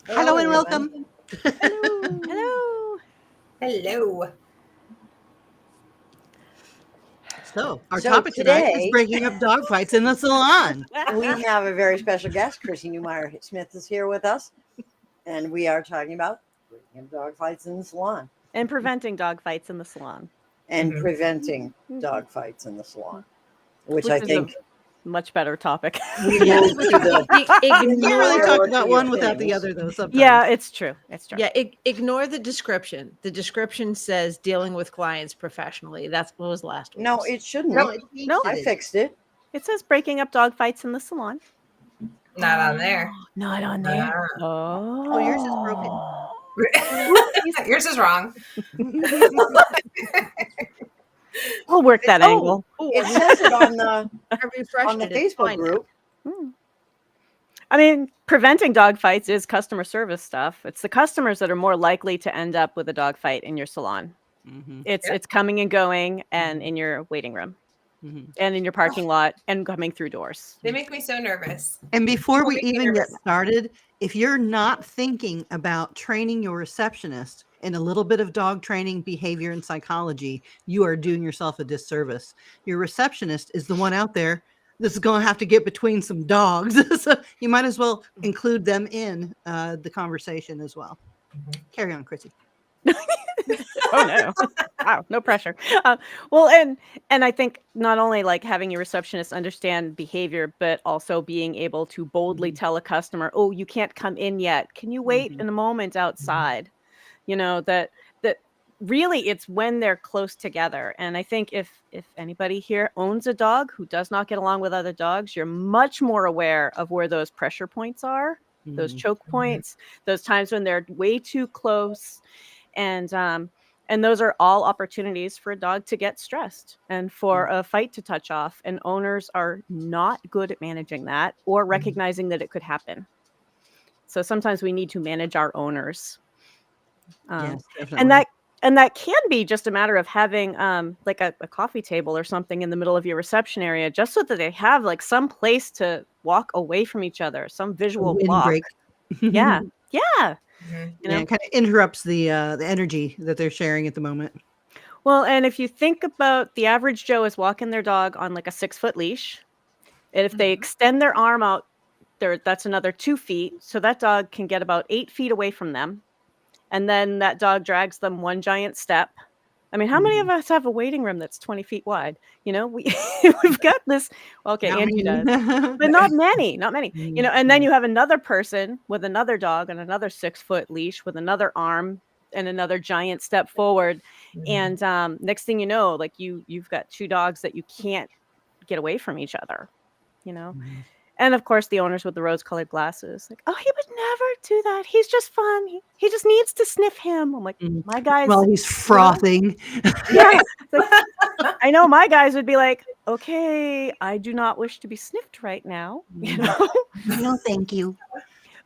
Hello and everyone. welcome. Hello. Hello. So, our So topic tonight is today breaking up dog fights in the salon. we have a very special guest. Chrissy Newmeyer Smith is here with us, and we are talking about breaking up dog fights in the salon And preventing dog fights in the salon, and Mm-hmm. preventing dog fights in the salon, which which I is a think much better topic. we moved to the You can't really talk hierarchy about one of without the things. other, though, sometimes. Yeah, it's true. It's true. Yeah, ignore the description. The description says dealing with clients professionally. That's what was last week. No, it shouldn't. No, it changed No. I it. fixed it. It says breaking up dog fights in the salon. Not on there. Not on there. Oh, Oh, yours is broken. Oopsies. Yours is wrong. We'll work that angle. It says it on the I refreshed on the it. It's Facebook fine now. group. Hmm. I mean, preventing dog fights is customer service stuff. It's the customers that are more likely to end up with a dog fight in your salon. Mhm, It's coming and going, and in your waiting room, mhm. and in your parking lot, and coming through doors. They make me so nervous. And before we Make me even get nervous. started, if you're not thinking about training your receptionist in a little bit of dog training, behavior, and psychology, you are doing yourself a disservice. Your receptionist is the one out there that's going to have to get between some dogs. So you might as well include them in the conversation as well. Carry on, Chrissy. Oh no! Wow, no pressure. Well, and I think not only like having your receptionist understand behavior, but also being able to boldly tell a customer, "Oh, you can't come in yet. Can you wait Mhm. in a moment outside?" You know that really it's when they're close together. And I think if anybody here owns a dog who does not get along with other dogs, you're much more aware of where those pressure points are, those Mhm. choke points, those times when they're way too close. And those are all opportunities for a dog to get stressed and for a fight to touch off. And owners are not good at managing that or recognizing that it could happen. So sometimes we need to manage our owners. Yes, And definitely. that can be just a matter of having like a coffee table or something in the middle of your reception area, just so that they have like some place to walk away from each other, some A visual block. windbreak. Yeah. Yeah. Mhm. You know, Yeah, it kind of interrupts the energy that they're sharing at the moment. well, and if you think about the average Joe is walking their dog on like a 6-foot leash, and if they extend their arm out there, that's another 2 feet. So that dog can get about 8 feet away from them. And then that dog drags them one giant step. I mean, how many of us have a waiting room that's 20 feet wide? You know, we've got this. Okay, Not Angie me. does, but not many, not many. You know, and then Mhm. you have another person with another dog on another 6-foot leash with another arm and another giant step forward. And next thing you know, like you've got two dogs that you can't get away from each other. You know, Mhm. and of course, the owners with the rose-colored glasses, like, "Oh, he would never do that. He's just fun. He just needs to sniff him." I'm like, Mhm. my guys, Well, he's you know, frothing. yeah. It's like, I know my guys would be like, "Okay, I do not wish to be sniffed right now," you know. No, thank you.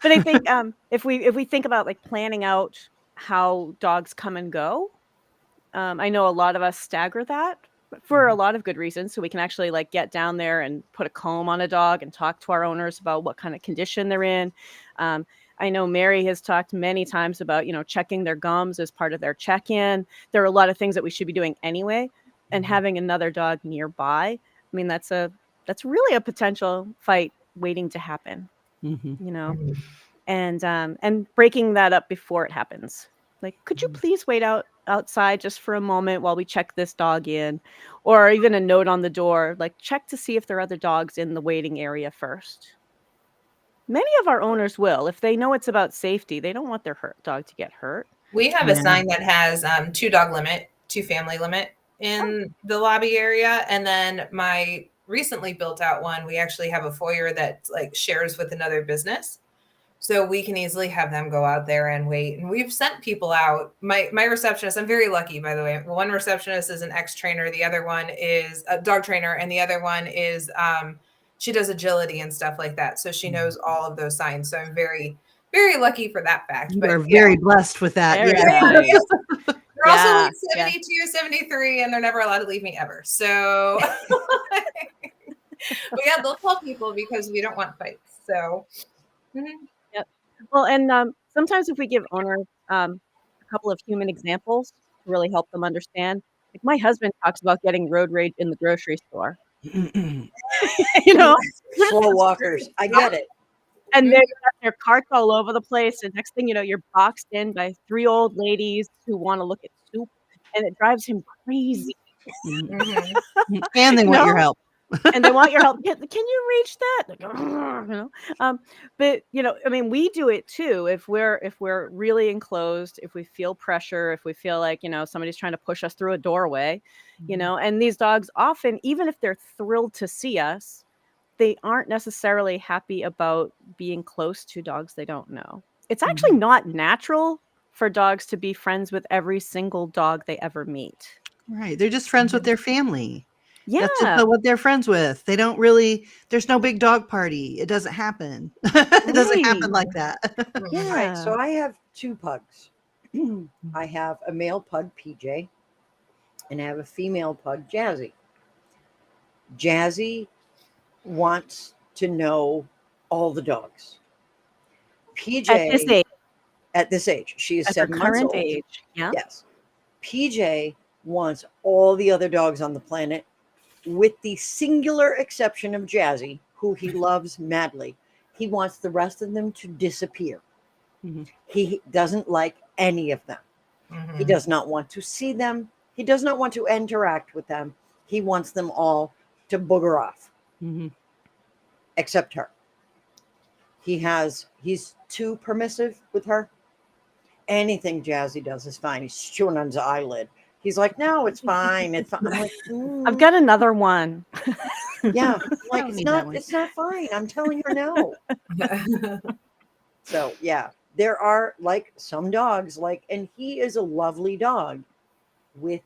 But I think if we think about like planning out how dogs come and go, I know a lot of us stagger that for a lot of good reasons. So we can actually like get down there and put a comb on a dog and talk to our owners about what kind of condition they're in. Um, I know Mary has talked many times about, checking their gums as part of their check-in. There are a lot of things that we should be doing anyway. And having another dog nearby, I mean, that's really a potential fight waiting to happen, Mhm. you know, and breaking that up before it happens. Like, could you please wait outside just for a moment while we check this dog in? Or even a note on the door, like check to see if there are other dogs in the waiting area first. Many of our owners will. If they know it's about safety, they don't want their dog to get hurt. We have a Yeah. sign that has 2 dog limit, 2 family limit in the lobby area. And then my recently built out one, we actually have a foyer that like shares with another business. So we can easily have them go out there and wait. And we've sent people out. My receptionist, I'm very lucky, by the way. One receptionist is an ex-trainer. The other one is a dog trainer. And the other one is she does agility and stuff like that. So she knows all of those signs. So I'm very, very lucky for that fact. You But are very blessed with that. Very Yeah. nice. they're also Yeah, like 72, 73, and they're never allowed to leave me ever. So, but yeah, they'll tell people because we don't want fights. So, Yep. Well, and sometimes if we give owners a couple of human examples to really help them understand, like my husband talks about getting road rage in the grocery store. You know, Slow walkers. I get it. and they've got their carts all over the place. And next thing you know, you're boxed in by 3 old ladies who want to look at soup, and it drives him crazy. And they You want your know? help. And they want your help. Can you reach that? Like, "Grr," you know. But I mean, we do it too. If we're really enclosed, if we feel pressure, if we feel like somebody's trying to push us through a doorway, and these dogs often, even if they're thrilled to see us, they aren't necessarily happy about being close to dogs they don't know. It's actually not natural for dogs to be friends with every single dog they ever meet. Right. They're just friends with their family. That's just Yeah. what they're friends with. They don't really, there's no big dog party. It doesn't happen. It doesn't happen Right. like that. All right. Yeah. So I have 2 pugs. I have a male pug, PJ, and I have a female pug, Jazzy. Jazzy wants to know all the dogs. PJ, At this age, she is at their 7 months current old. age. Yeah. Yes. PJ wants all the other dogs on the planet, with the singular exception of Jazzy, who he loves madly. He wants the rest of them to disappear. He doesn't like any of them. He does not want to see them. He does not want to interact with them. He wants them all to booger off, except her. He's too permissive with her. Anything Jazzy does is fine. He's chewing on his eyelid. He's like, no, it's fine. It's fine. I'm like, I've got another one. yeah. Like, don't need that one. it's not fine. I'm telling her no. So yeah, there are like some dogs, and he is a lovely dog with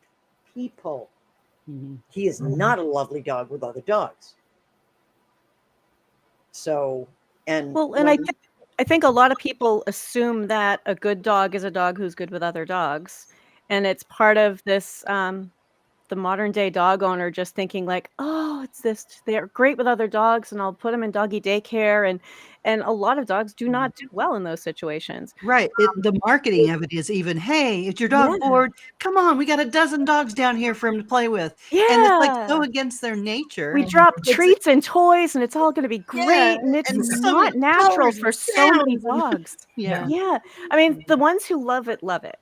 people. He is not a lovely dog with other dogs. So, and Well, and I think a lot of people assume that a good dog is a dog who's good with other dogs, and it's part of this the modern day dog owner just thinking like, oh, they're great with other dogs, and I'll put them in doggy daycare, and a lot of dogs do not do well in those situations. Right. The marketing of it is even, hey, is your dog bored? Come on, we got a dozen dogs down here for him to play with. And it's like so against their nature. We drop treats and toys, and it's all going to be great, Yeah, and it's and so not many natural colors for and so many sounds and- dogs. Yeah. Yeah. I mean, the ones who love it, love it.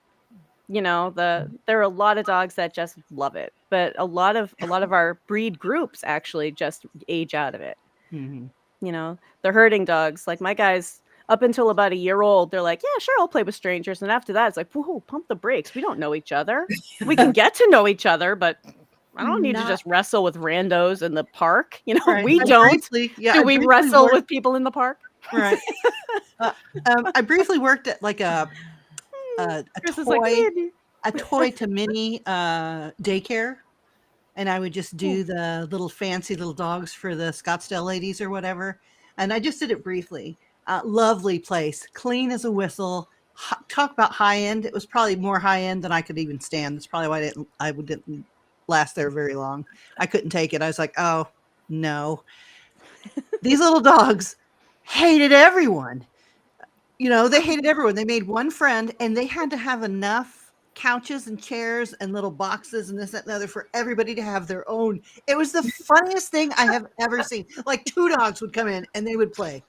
There are a lot of dogs that just love it, but a lot of our breed groups actually just age out of it. The herding dogs, like my guys, up until about a year old, they're like, yeah, sure, I'll play with strangers. And after that, it's like, whoa, pump the brakes. We don't know each other. We can get to know each other, but I don't need to just wrestle with randos in the park. Right. We I don't. briefly- yeah, Do I we briefly wrestle worked- with people in the park? Right. I briefly worked at like a Chris is toy, like, "Maybe." a toy to mini daycare. And I would just do the little fancy little dogs for the Scottsdale ladies or whatever. And I just did it briefly. Lovely place, clean as a whistle. Talk about high end. It was probably more high end than I could even stand. That's probably why I didn't last there very long. I couldn't take it. I was like, oh no. These little dogs hated everyone. They hated everyone. They made one friend, and they had to have enough couches and chairs and little boxes and this, that, and the other for everybody to have their own. It was the funniest thing I have ever seen. Like 2 dogs would come in and they would play.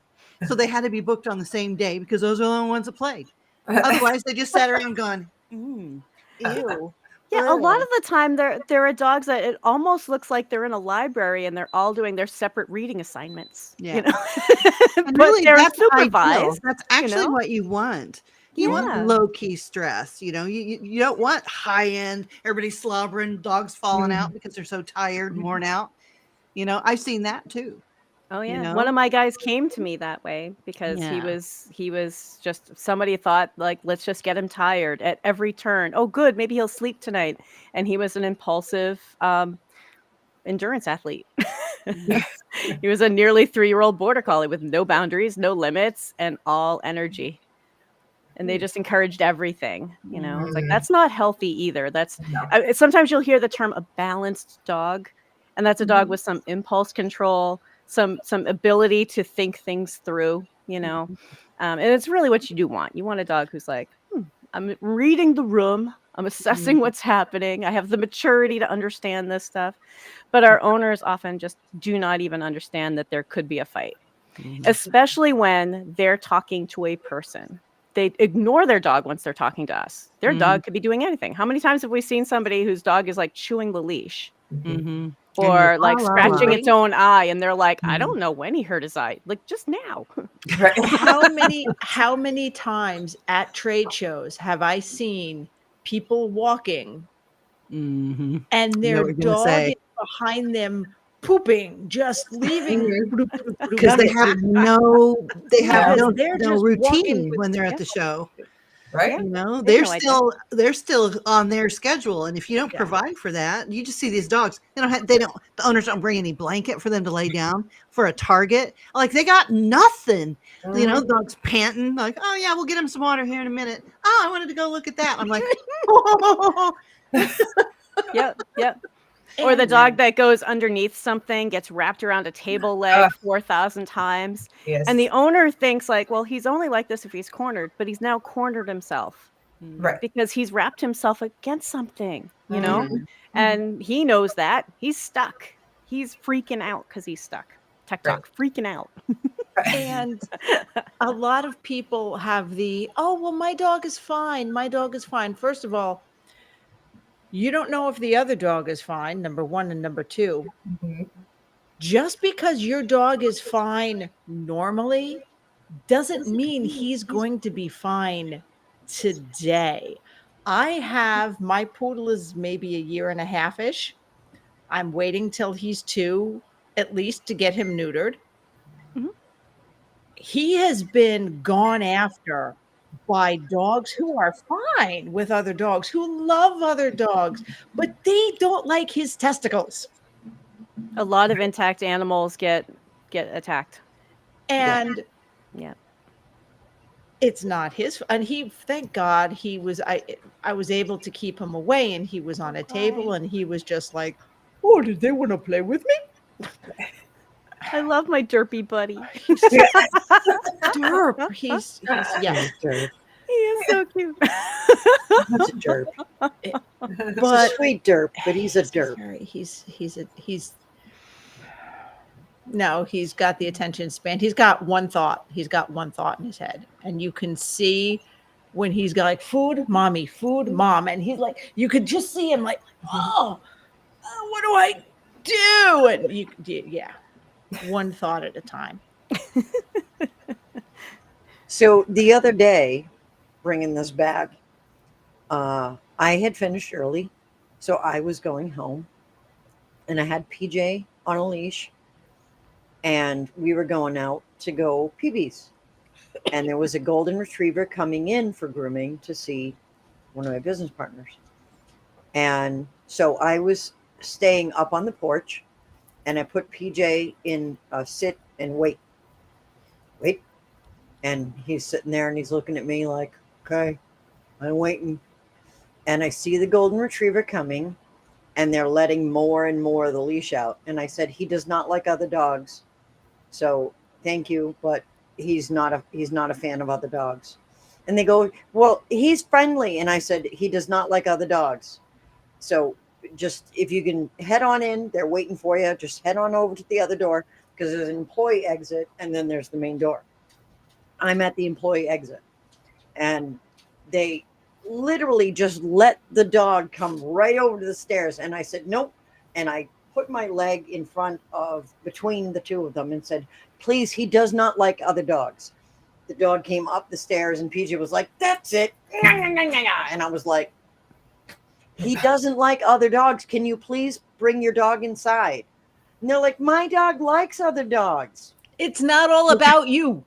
So they had to be booked on the same day because those are the only ones that played. Otherwise, they just sat around going, ew. Yeah, a lot of the time there are dogs that it almost looks like they're in a library and they're all doing their separate reading assignments. Yeah. But And really, they're that's ideal. supervised. That's actually what you want. You want low key stress. You don't want high end, everybody slobbering, dogs falling out because they're so tired and worn out. I've seen that too. Oh yeah. One of my guys came to me that way because he was just, somebody thought like, let's just get him tired at every turn. Oh good, maybe he'll sleep tonight. And he was an impulsive endurance athlete. He was a nearly 3-year-old border collie with no boundaries, no limits, and all energy. And they just encouraged everything. It's like, that's not healthy either. That's sometimes you'll hear the term a balanced dog, and that's a dog with some impulse control, some ability to think things through. you know. And it's really what you do want. You want a dog who's like, I'm reading the room, I'm assessing what's happening, I have the maturity to understand this stuff. But our owners often just do not even understand that there could be a fight, especially when they're talking to a person. They ignore their dog once they're talking to us. Their dog could be doing anything. How many times have we seen somebody whose dog is like chewing the leash or like scratching its own eye, and they're like, I don't know when he hurt his eye, like just now. Right. How many times at trade shows have I seen people walking and their dog is behind them pooping, just leaving because they have no they're just routine when they're at the show. Right. You know, They they're can like they're still on their schedule, and if you don't provide for that, you just see these dogs. The owners don't bring any blanket for them to lay down for a target. Like they got nothing. You know, the dog's panting. Like, oh yeah, we'll get him some water here in a minute. Oh, I wanted to go look at that. I'm like, Yep. Or the dog that goes underneath something, gets wrapped around a table leg 4,000 times. Yes. And the owner thinks like, well, he's only like this if he's cornered, but he's now cornered himself. Right. Because he's wrapped himself against something, you know? And he knows that. He's stuck. He's freaking out because he's stuck. Tech Talk, freaking out. And a lot of people have well, my dog is fine. My dog is fine. First of all, you don't know if the other dog is fine, number one, and number two. Just because your dog is fine normally doesn't mean he's going to be fine today. My poodle is maybe a year and a half-ish. I'm waiting till he's 2 at least to get him neutered. He has been gone after by dogs who are fine with other dogs, who love other dogs, but they don't like his testicles. A lot of intact animals get attacked. And it's not his, and thank God I was able to keep him away, and he was on a table and he was just like, oh, did they want to play with me? I love my derpy buddy. Derp. He's derp. He is so cute. He's a derp. But a sweet derp, but he's a derp. He's got the attention span. He's got one thought. He's got one thought in his head, and you can see when he's got like food, mommy, food, mom, and he's like, you could just see him like, what do I do? And one thought at a time. So the other day, bringing this back, I had finished early, so I was going home, and I had PJ on a leash, and we were going out to go PBs, and there was a golden retriever coming in for grooming to see one of my business partners, and so I was staying up on the porch, and I put PJ in a sit and wait, and he's sitting there and he's looking at me like, okay, I'm waiting. And I see the golden retriever coming, and they're letting more and more of the leash out. And I said, he does not like other dogs. So thank you, but he's not a fan of other dogs. And they go, well, he's friendly. And I said, he does not like other dogs. So just, if you can head on in, they're waiting for you. Just head on over to the other door, because there's an employee exit and then there's the main door. I'm at the employee exit, and they literally just let the dog come right over to the stairs. And I said, nope. And I put my leg in front of between the two of them and said, please, he does not like other dogs. The dog came up the stairs, and PJ was like, that's it. And I was like, he doesn't like other dogs. Can you please bring your dog inside? And they're like, my dog likes other dogs. It's not all about you.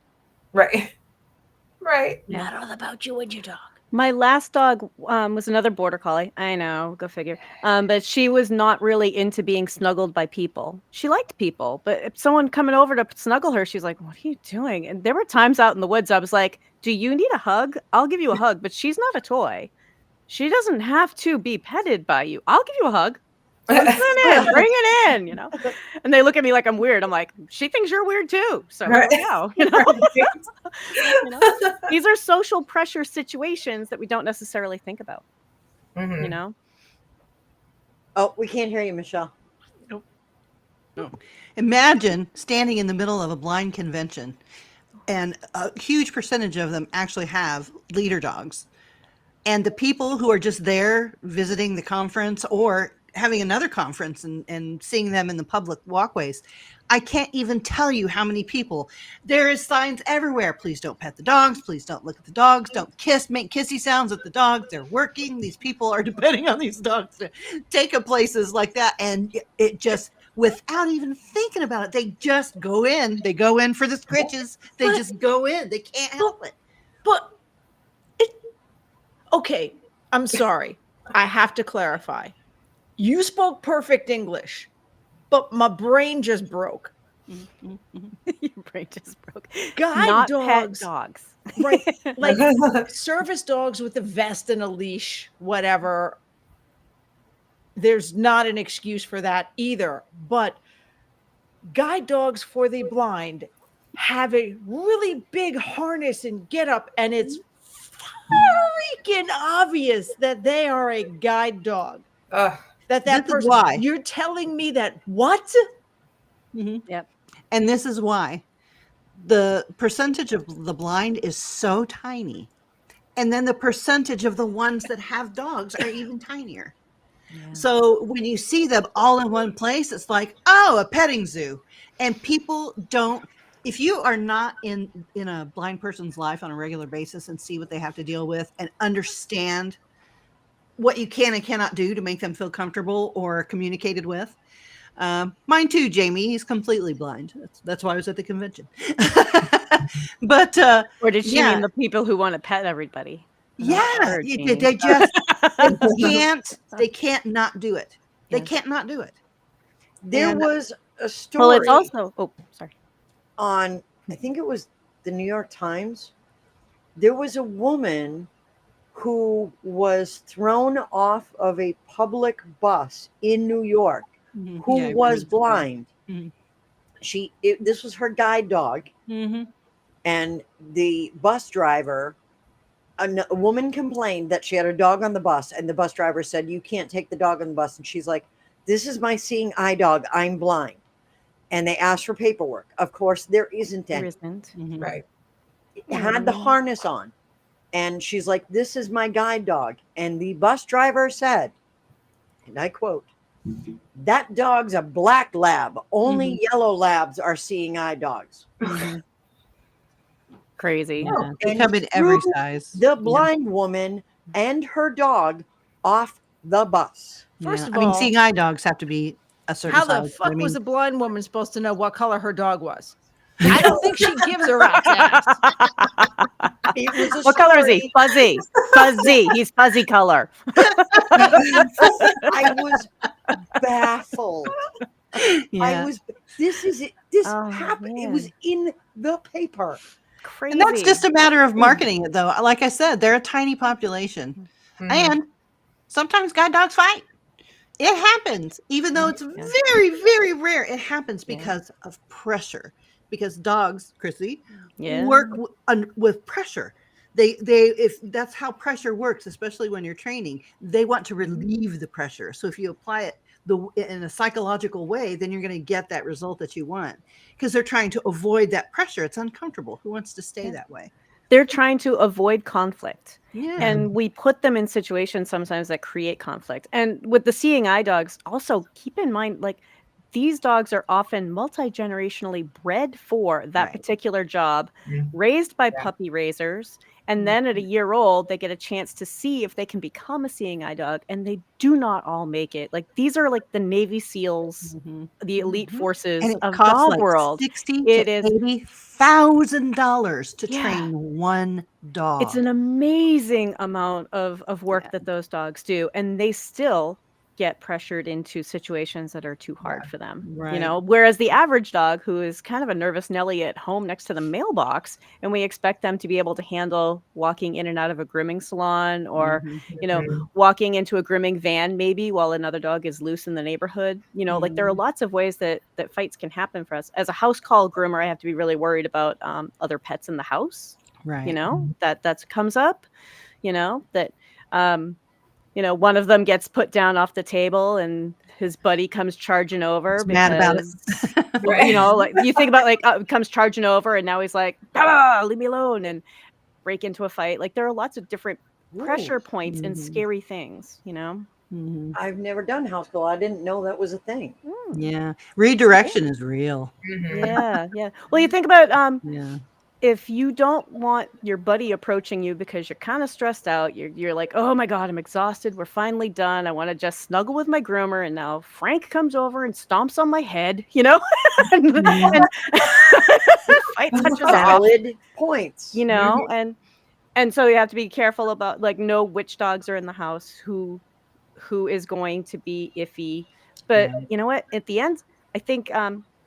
Right. Not all about you and your dog. My last dog was another border collie. I know, go figure. But she was not really into being snuggled by people. She liked people, but if someone coming over to snuggle her, she's like, what are you doing? And there were times out in the woods I was like, do you need a hug? I'll give you a hug, but she's not a toy. She doesn't have to be petted by you. I'll give you a hug. Bring it in, you know. And they look at me like I'm weird. I'm like, she thinks you're weird too. So Right. here we go. You know? You know? These are social pressure situations that we don't necessarily think about. Mhm. You know? Oh, we can't hear you, Michelle. Imagine standing in the middle of a blind convention, and a huge percentage of them actually have leader dogs. And the people who are just there visiting the conference or having another conference and seeing them in the public walkways, I can't even tell you how many people. There is signs everywhere. Please don't pet the dogs. Please don't look at the dogs. Don't kiss, make kissy sounds at the dogs. They're working. These people are depending on these dogs to take up places like that. And it just, without even thinking about it, they just go in. They go in for the scritches. They just go in. They can't help it. But okay, I'm sorry. I have to clarify. You spoke perfect English, but my brain just broke. Your brain just broke. Guide Not dogs. pet dogs. Right. Like service dogs with a vest and a leash, whatever. There's not an excuse for that either. But guide dogs for the blind have a really big harness and get up, and it's freaking obvious that they are a guide dog. Ugh. That This is person, why. you're telling me that what? Yep. And this is why the percentage of the blind is so tiny. And then the percentage of the ones that have dogs are even tinier. So when you see them all in one place, it's like, oh, a petting zoo. And people don't, if you are not in a blind person's life on a regular basis and see what they have to deal with and understand what you can and cannot do to make them feel comfortable or communicated with. Mine too, Jamie. He's completely blind. That's why I was at the convention. But Or did she yeah. mean the people who want to pet everybody? Yeah, Or they Jamie. just they can't not do it. They Yes. can't not do it. There And- was a story Well, it's also. Oh, sorry. on, I think it was the New York Times. There was a woman who was thrown off of a public bus in New York Mhm. who Yeah, I was read the story. blind. Mhm. This was her guide dog, Mhm. and the bus driver, a woman complained that she had a dog on the bus, and the bus driver said, "You can't take the dog on the bus." And she's like, "This is my seeing eye dog. I'm blind." And they asked for paperwork. Of course, there isn't There any. isn't. Mhm. Right. It had the harness on, and she's like, "This is my guide dog." And the bus driver said, and I quote, "That dog's a black lab. Only yellow labs are seeing eye dogs." Mhm. Crazy. Yeah, they And come in every threw size. The blind woman and her dog off the bus. First Yeah. of I mean, all, seeing eye dogs have to be a certain how the size. but fuck I was mean, a blind woman supposed to know what color her dog was? I don't think she gives a rat's ass. It was a What color is he? story. Fuzzy. Fuzzy. He's fuzzy color. I was baffled. yeah. This Oh, happened. It was man. in the paper. Crazy. And that's just a matter of marketing it, though. Like I said, they're a tiny population. Mhm. And sometimes guide dogs fight. It happens, even though it's very, very rare. It happens because of pressure. Because dogs, Chrissy, work with pressure. They if that's how pressure works, especially when you're training, they want to relieve the pressure. So if you apply it in a psychological way, then you're going to get that result that you want, because they're trying to avoid that pressure. It's uncomfortable. Who wants to stay that way? They're trying to avoid conflict. Yeah. And we put them in situations sometimes that create conflict. And with the seeing eye dogs, also keep in mind, like, these dogs are often multi-generationally bred for that Right. particular job, Mhm. raised by Yeah. puppy raisers. And then at a year old, they get a chance to see if they can become a seeing eye dog. And they do not all make it. Like, these are like the Navy SEALs, Mhm. the elite forces And it of costs dog like world. $60,000 It to is- $80,000 to Yeah. train one dog. It's an amazing amount of work Yeah. that those dogs do. And they still get pressured into situations that are too hard for them. Right. You know, whereas the average dog who is kind of a nervous Nelly at home next to the mailbox, and we expect them to be able to handle walking in and out of a grooming salon or, you know, walking into a grooming van maybe while another dog is loose in the neighborhood. You know, like there are lots of ways that fights can happen for us. As a house call groomer, I have to be really worried about other pets in the house. Right. You know, that comes up, you know, that you know, one of them gets put down off the table and his buddy comes charging over He's mad about it. you know, like you think about like comes charging over and now he's like, "Ah, leave me alone," and break into a fight. Like there are lots of different pressure points and scary things, you know. I've never done house call. I didn't know that was a thing. Yeah. Redirection is real. Yeah, yeah. Well, you think about Yeah. if you don't want your buddy approaching you because you're kind of stressed out, you're like, "Oh my God, I'm exhausted. We're finally done. I want to just snuggle with my groomer." And now Frank comes over and stomps on my head, you know, and fight touches off, Valid points. you know, and so you have to be careful about like know which dogs are in the house, who is going to be iffy. But you know what? At the end, I think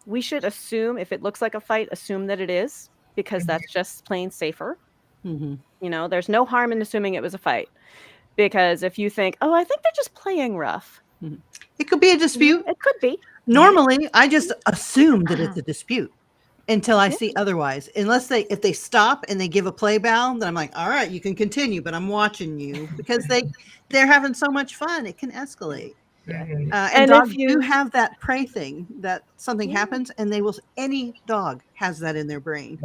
we should assume if it looks like a fight, assume that it is, because that's just plain safer. You know, there's no harm in assuming it was a fight, because if you think, oh, I think they're just playing rough, It could be a dispute. it could be. Normally, I just assume that it's a dispute until I see otherwise. Unless if they stop and they give a play bow, then I'm like, all right, you can continue, but I'm watching you because they're having so much fun. It can escalate. And And dogs if you do have that prey thing that something happens, and any dog has that in their brain.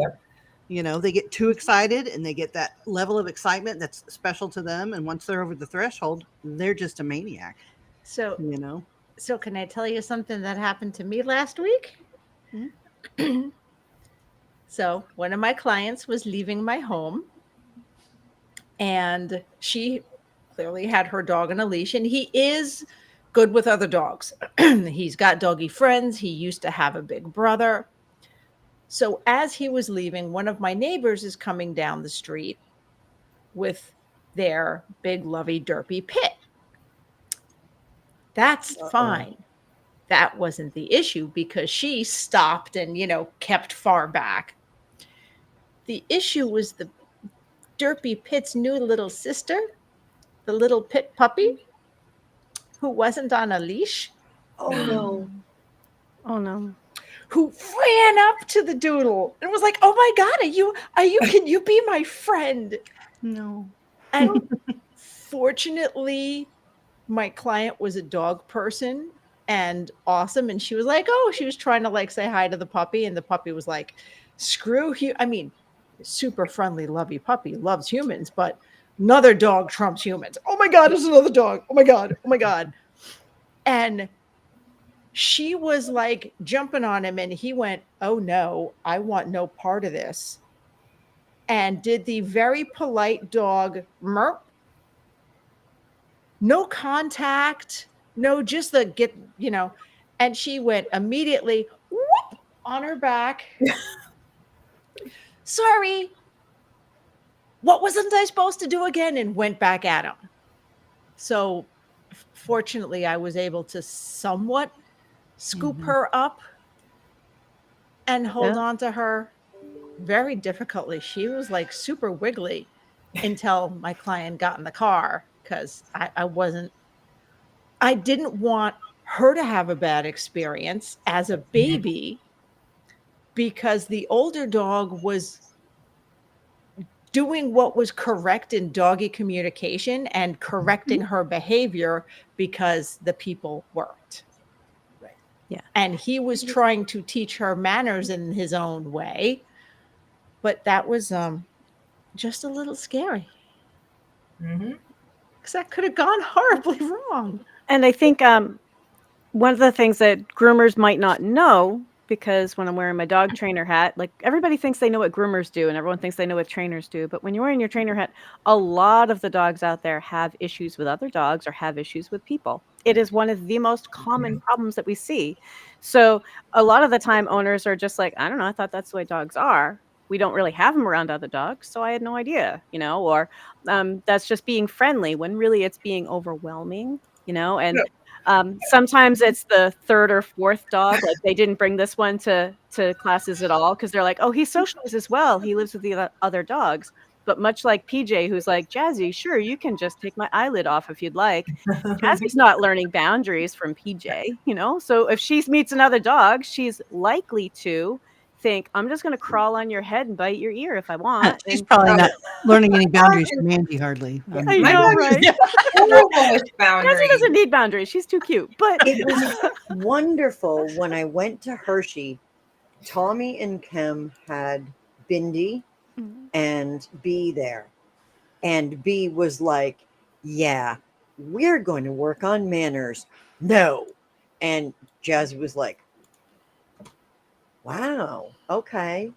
You know, they get too excited and they get that level of excitement that's special to them. And once they're over the threshold, they're just a maniac, So, you know? so can I tell you something that happened to me last week? So one of my clients was leaving my home and she clearly had her dog on a leash, and he is good with other dogs. He's got doggy friends. He used to have a big brother. So as he was leaving, one of my neighbors is coming down the street with their big, lovey, derpy pit. That's fine. That wasn't the issue because she stopped and, you know, kept far back. The issue was the derpy pit's new little sister, the little pit puppy, who wasn't on a leash. Oh no. oh no. Who ran up to the doodle and was like, "Oh my God, can you be my friend?" No. And fortunately, my client was a dog person and awesome. And she was like, "Oh," she was trying to like say hi to the puppy. And the puppy was like, "Screw you." I mean, super friendly, lovey puppy, loves humans, but another dog trumps humans. Oh my God, there's another dog. Oh my God. Oh my God. And she was like jumping on him and he went, "Oh no, I want no part of this." And did the very polite dog merp. No contact, no, just the get, you know. And she went immediately whoop, on her back. "Sorry, what wasn't I supposed to do again?" And went back at him. So fortunately, I was able to somewhat scoop her up and hold on to her very difficultly. She was like super wiggly until my client got in the car because I didn't want her to have a bad experience as a baby because the older dog was doing what was correct in doggy communication and correcting her behavior because the people weren't. Yeah. And he was trying to teach her manners in his own way. But that was just a little scary. Because that could have gone horribly wrong. And I think one of the things that groomers might not know, because when I'm wearing my dog trainer hat, like everybody thinks they know what groomers do and everyone thinks they know what trainers do. But when you're wearing your trainer hat, a lot of the dogs out there have issues with other dogs or have issues with people. It is one of the most common problems that we see. So a lot of the time owners are just like, I don't know, I thought that's the way dogs are. We don't really have them around other dogs, so I had no idea, you know, or that's just being friendly when really it's being overwhelming, you know. And Sometimes it's the third or fourth dog. Like they didn't bring this one to classes at all because they're like, oh, he socializes well. He lives with the other dogs. But much like PJ, who's like, Jazzy, sure, you can just take my eyelid off if you'd like. Jazzy's not learning boundaries from PJ, you know? So if she meets another dog, she's likely to think, I'm just going to crawl on your head and bite your ear if I want. She's And probably not learning any boundaries from Mandy hardly. I My know, dog is right? horrible with Jazzy boundaries. doesn't need boundaries. She's too cute. But It was wonderful when I went to Hershey. Tommy and Kim had Bindi and B there. And B was like, yeah, we're going to work on manners. No. And Jazzy was like, wow, okay.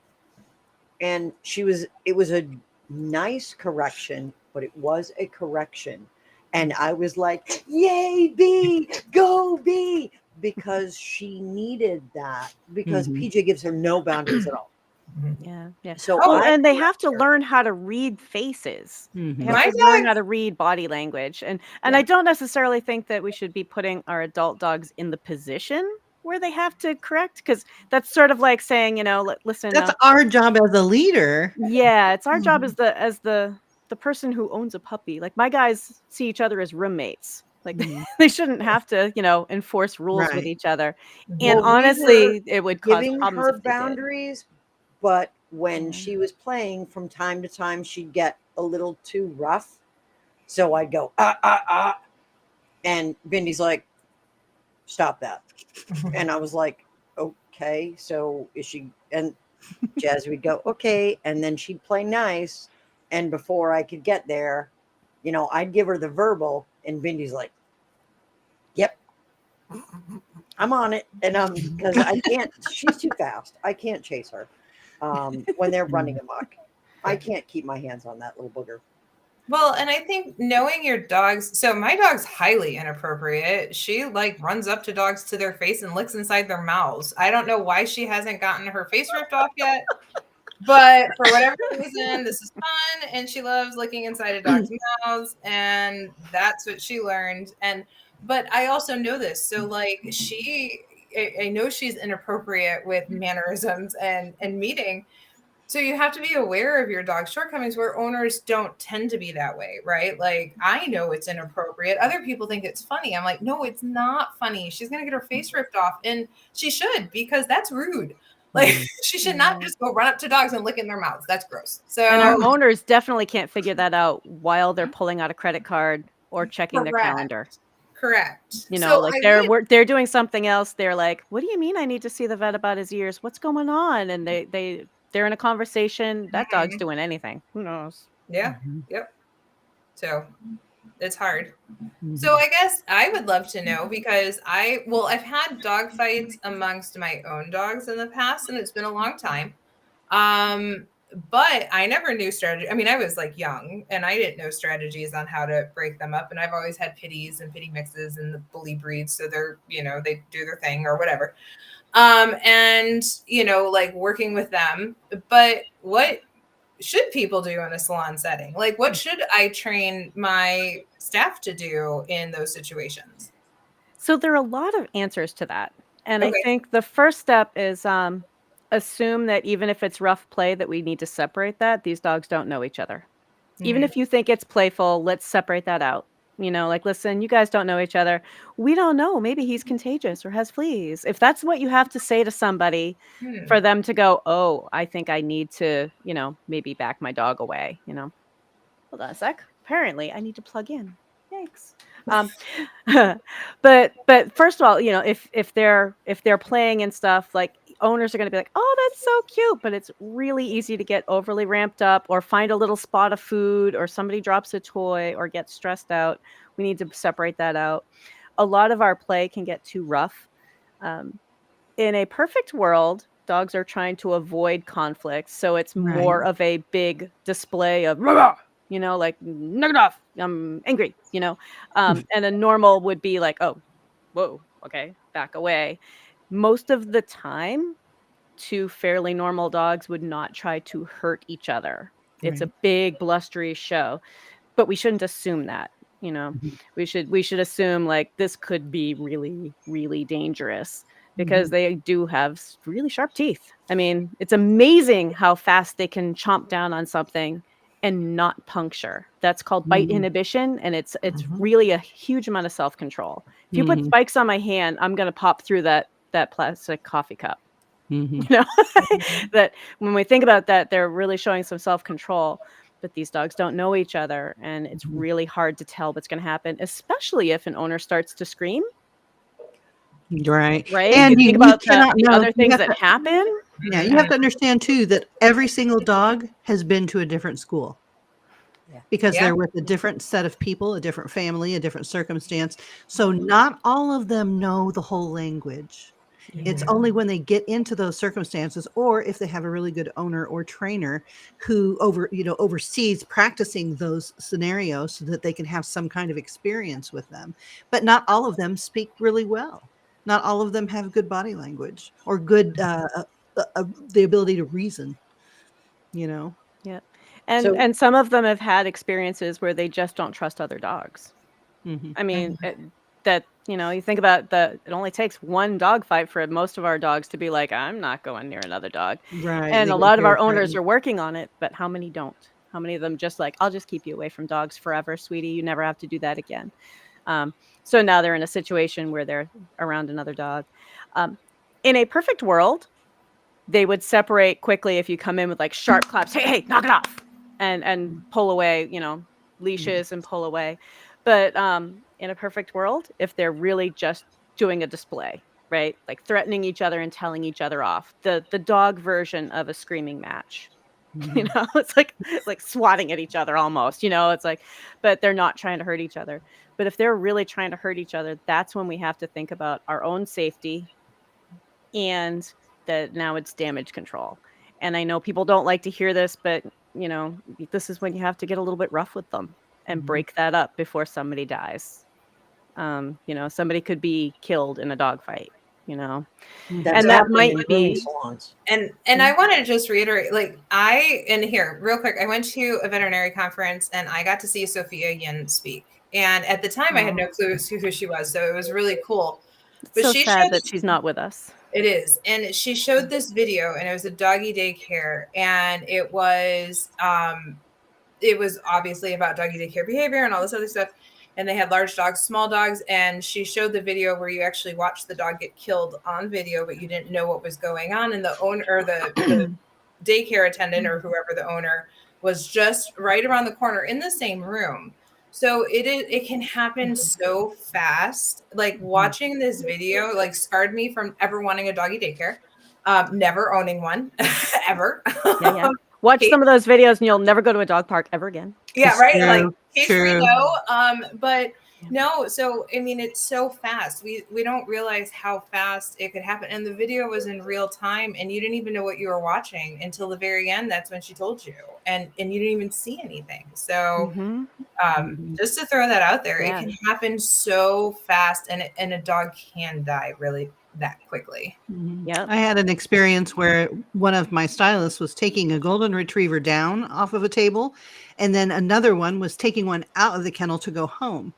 And it was a nice correction, but it was a correction. And I was like, yay, B, go B, because she needed that because PJ gives her no boundaries at all. Yeah. So Well, I and they have to correct her. learn how to read faces. They Mhm. have My to learn dog- how to read body language. And Yeah. I don't necessarily think that we should be putting our adult dogs in the position where they have to correct, because that's sort of like saying, you know, listen, That's our job as a leader. yeah, it's our job as the person who owns a puppy. Like my guys see each other as roommates. Like they shouldn't have to, you know, enforce rules with Right. each other. And Well, we were honestly, it would cause giving problems her if they did. boundaries, but when Yeah. she was playing from time to time, she'd get a little too rough. So I'd go, ah. And Bindy's like, stop that. And I was like, okay, so is she? And Jazz would go, okay. And then she'd play nice. And before I could get there, you know, I'd give her the verbal, and Bindy's like, yep, I'm on it. And because I can't, she's too fast. I can't chase her when they're running amok. I can't keep my hands on that little booger. Well, and I think knowing your dogs, so my dog's highly inappropriate. She like runs up to dogs to their face and licks inside their mouths. I don't know why she hasn't gotten her face ripped off yet, but for whatever reason, this is fun. And she loves licking inside a dog's mouths. And that's what she learned. But I also know this. So like I know she's inappropriate with mannerisms and meeting. So you have to be aware of your dog's shortcomings where owners don't tend to be that way, right? Like I know it's inappropriate. Other people think it's funny. I'm like, no, it's not funny. She's going to get her face ripped off, and she should, because that's rude. Like she should not just go run up to dogs and lick in their mouths. That's gross. So And our owners definitely can't figure that out while they're pulling out a credit card or checking their calendar. Correct. You know, So like I they're doing something else. They're like, "What do you mean I need to see the vet about his ears? What's going on?" And they're in a conversation. That dog's doing anything. Who knows? Yeah. Yep. So it's hard. So I guess I would love to know, because I've had dog fights amongst my own dogs in the past, and it's been a long time. But I never knew strategy. I mean, I was like young and I didn't know strategies on how to break them up. And I've always had pitties and pitty mixes and the bully breeds. So they're, you know, they do their thing or whatever. And, you know, like working with them. But what should people do in a salon setting? Like, what should I train my staff to do in those situations? So there are a lot of answers to that. And I Okay. think the first step is assume that even if it's rough play, that we need to separate that. These dogs don't know each other. Even if you think it's playful, let's separate that out. You know, like, listen, you guys don't know each other. We don't know. Maybe he's contagious or has fleas. If that's what you have to say to somebody for them to go, oh, I think I need to, you know, maybe back my dog away, you know. Hold on a sec. Apparently, I need to plug in. Thanks. But first of all, you know, if they're playing and stuff, like owners are going to be like, oh, that's so cute, but it's really easy to get overly ramped up or find a little spot of food or somebody drops a toy or gets stressed out. We need to separate that out. A lot of our play can get too rough. In a perfect world, dogs are trying to avoid conflict, so it's more of a big display of, you know, like, knock it off, I'm angry, you know. And a normal would be like, oh, whoa, okay, back away. Most of the time, two fairly normal dogs would not try to hurt each other. It's a big blustery show, but we shouldn't assume that. You know, Mhm. we should assume like this could be really, really dangerous because they do have really sharp teeth. I mean, it's amazing how fast they can chomp down on something and not puncture. That's called bite Mhm. inhibition, and it's Mhm. really a huge amount of self-control. If you put Mhm. spikes on my hand, I'm gonna pop through that plastic coffee cup. Mhm. You know, Mhm. that when we think about that, they're really showing some self-control. But these dogs don't know each other, and it's Mhm. really hard to tell what's going to happen, especially if an owner starts to scream. Right. Right? And You think you about cannot the know. other You things have that to, happen. yeah, you have to understand too that every single dog has been to a different school Yeah. because Yeah. they're with a different set of people, a different family, a different circumstance. So Mhm. not all of them know the whole language. It's Yeah. only when they get into those circumstances, or if they have a really good owner or trainer who oversees practicing those scenarios so that they can have some kind of experience with them. But not all of them speak really well. Not all of them have good body language or good the ability to reason. You know. Yeah. So And some of them have had experiences where they just don't trust other dogs. Hmm. I mean, that, you think about it only takes one dog fight for most of our dogs to be like, I'm not going near another dog. Right. And They a get lot of very our owners frightened. are working on it, but how many don't? How many of them just like, I'll just keep you away from dogs forever, sweetie. You never have to do that again. So now they're in a situation where they're around another dog. In a perfect world, they would separate quickly if you come in with like sharp claps. Hey, hey, knock it off, and pull away. Leashes and pull away. But in a perfect world, if they're really just doing a display, right, like threatening each other and telling each other off, the dog version of a screaming match. Mhm. It's like swatting at each other almost. It's like, but they're not trying to hurt each other. But if they're really trying to hurt each other, that's when we have to think about our own safety and that now it's damage control. And I know people don't like to hear this, but this is when you have to get a little bit rough with them and Mhm. break that up before somebody dies. Somebody could be killed in a dog fight, that's and that happened might in grooming be salons. And Mhm. I want to just reiterate, like and here real quick, I went to a veterinary conference and I got to see Sophia Yin speak. And at the time I had Aw. no clue who she was, so it was really cool. It's But so she sad showed that she's not with us. it is. And she showed this video and it was a doggy daycare and it was obviously about doggy daycare behavior and all this other stuff. And they had large dogs, small dogs. And she showed the video where you actually watched the dog get killed on video, but you didn't know what was going on. And the owner or the daycare attendant or whoever the owner was just right around the corner in the same room. So it can happen so fast. Like watching this video like scarred me from ever wanting a doggy daycare, never owning one ever. Yeah. Watch some of those videos and you'll never go to a dog park ever again. Yeah, It's right. Like true. case True. repo. But no, so I mean it's so fast. We don't realize how fast it could happen. And the video was in real time and you didn't even know what you were watching until the very end. That's when she told you. And you didn't even see anything. So Mhm. just to throw that out there, Yeah. it can happen so fast and a dog can die really that quickly. Mhm. Yep. I had an experience where one of my stylists was taking a golden retriever down off of a table, and then another one was taking one out of the kennel to go home.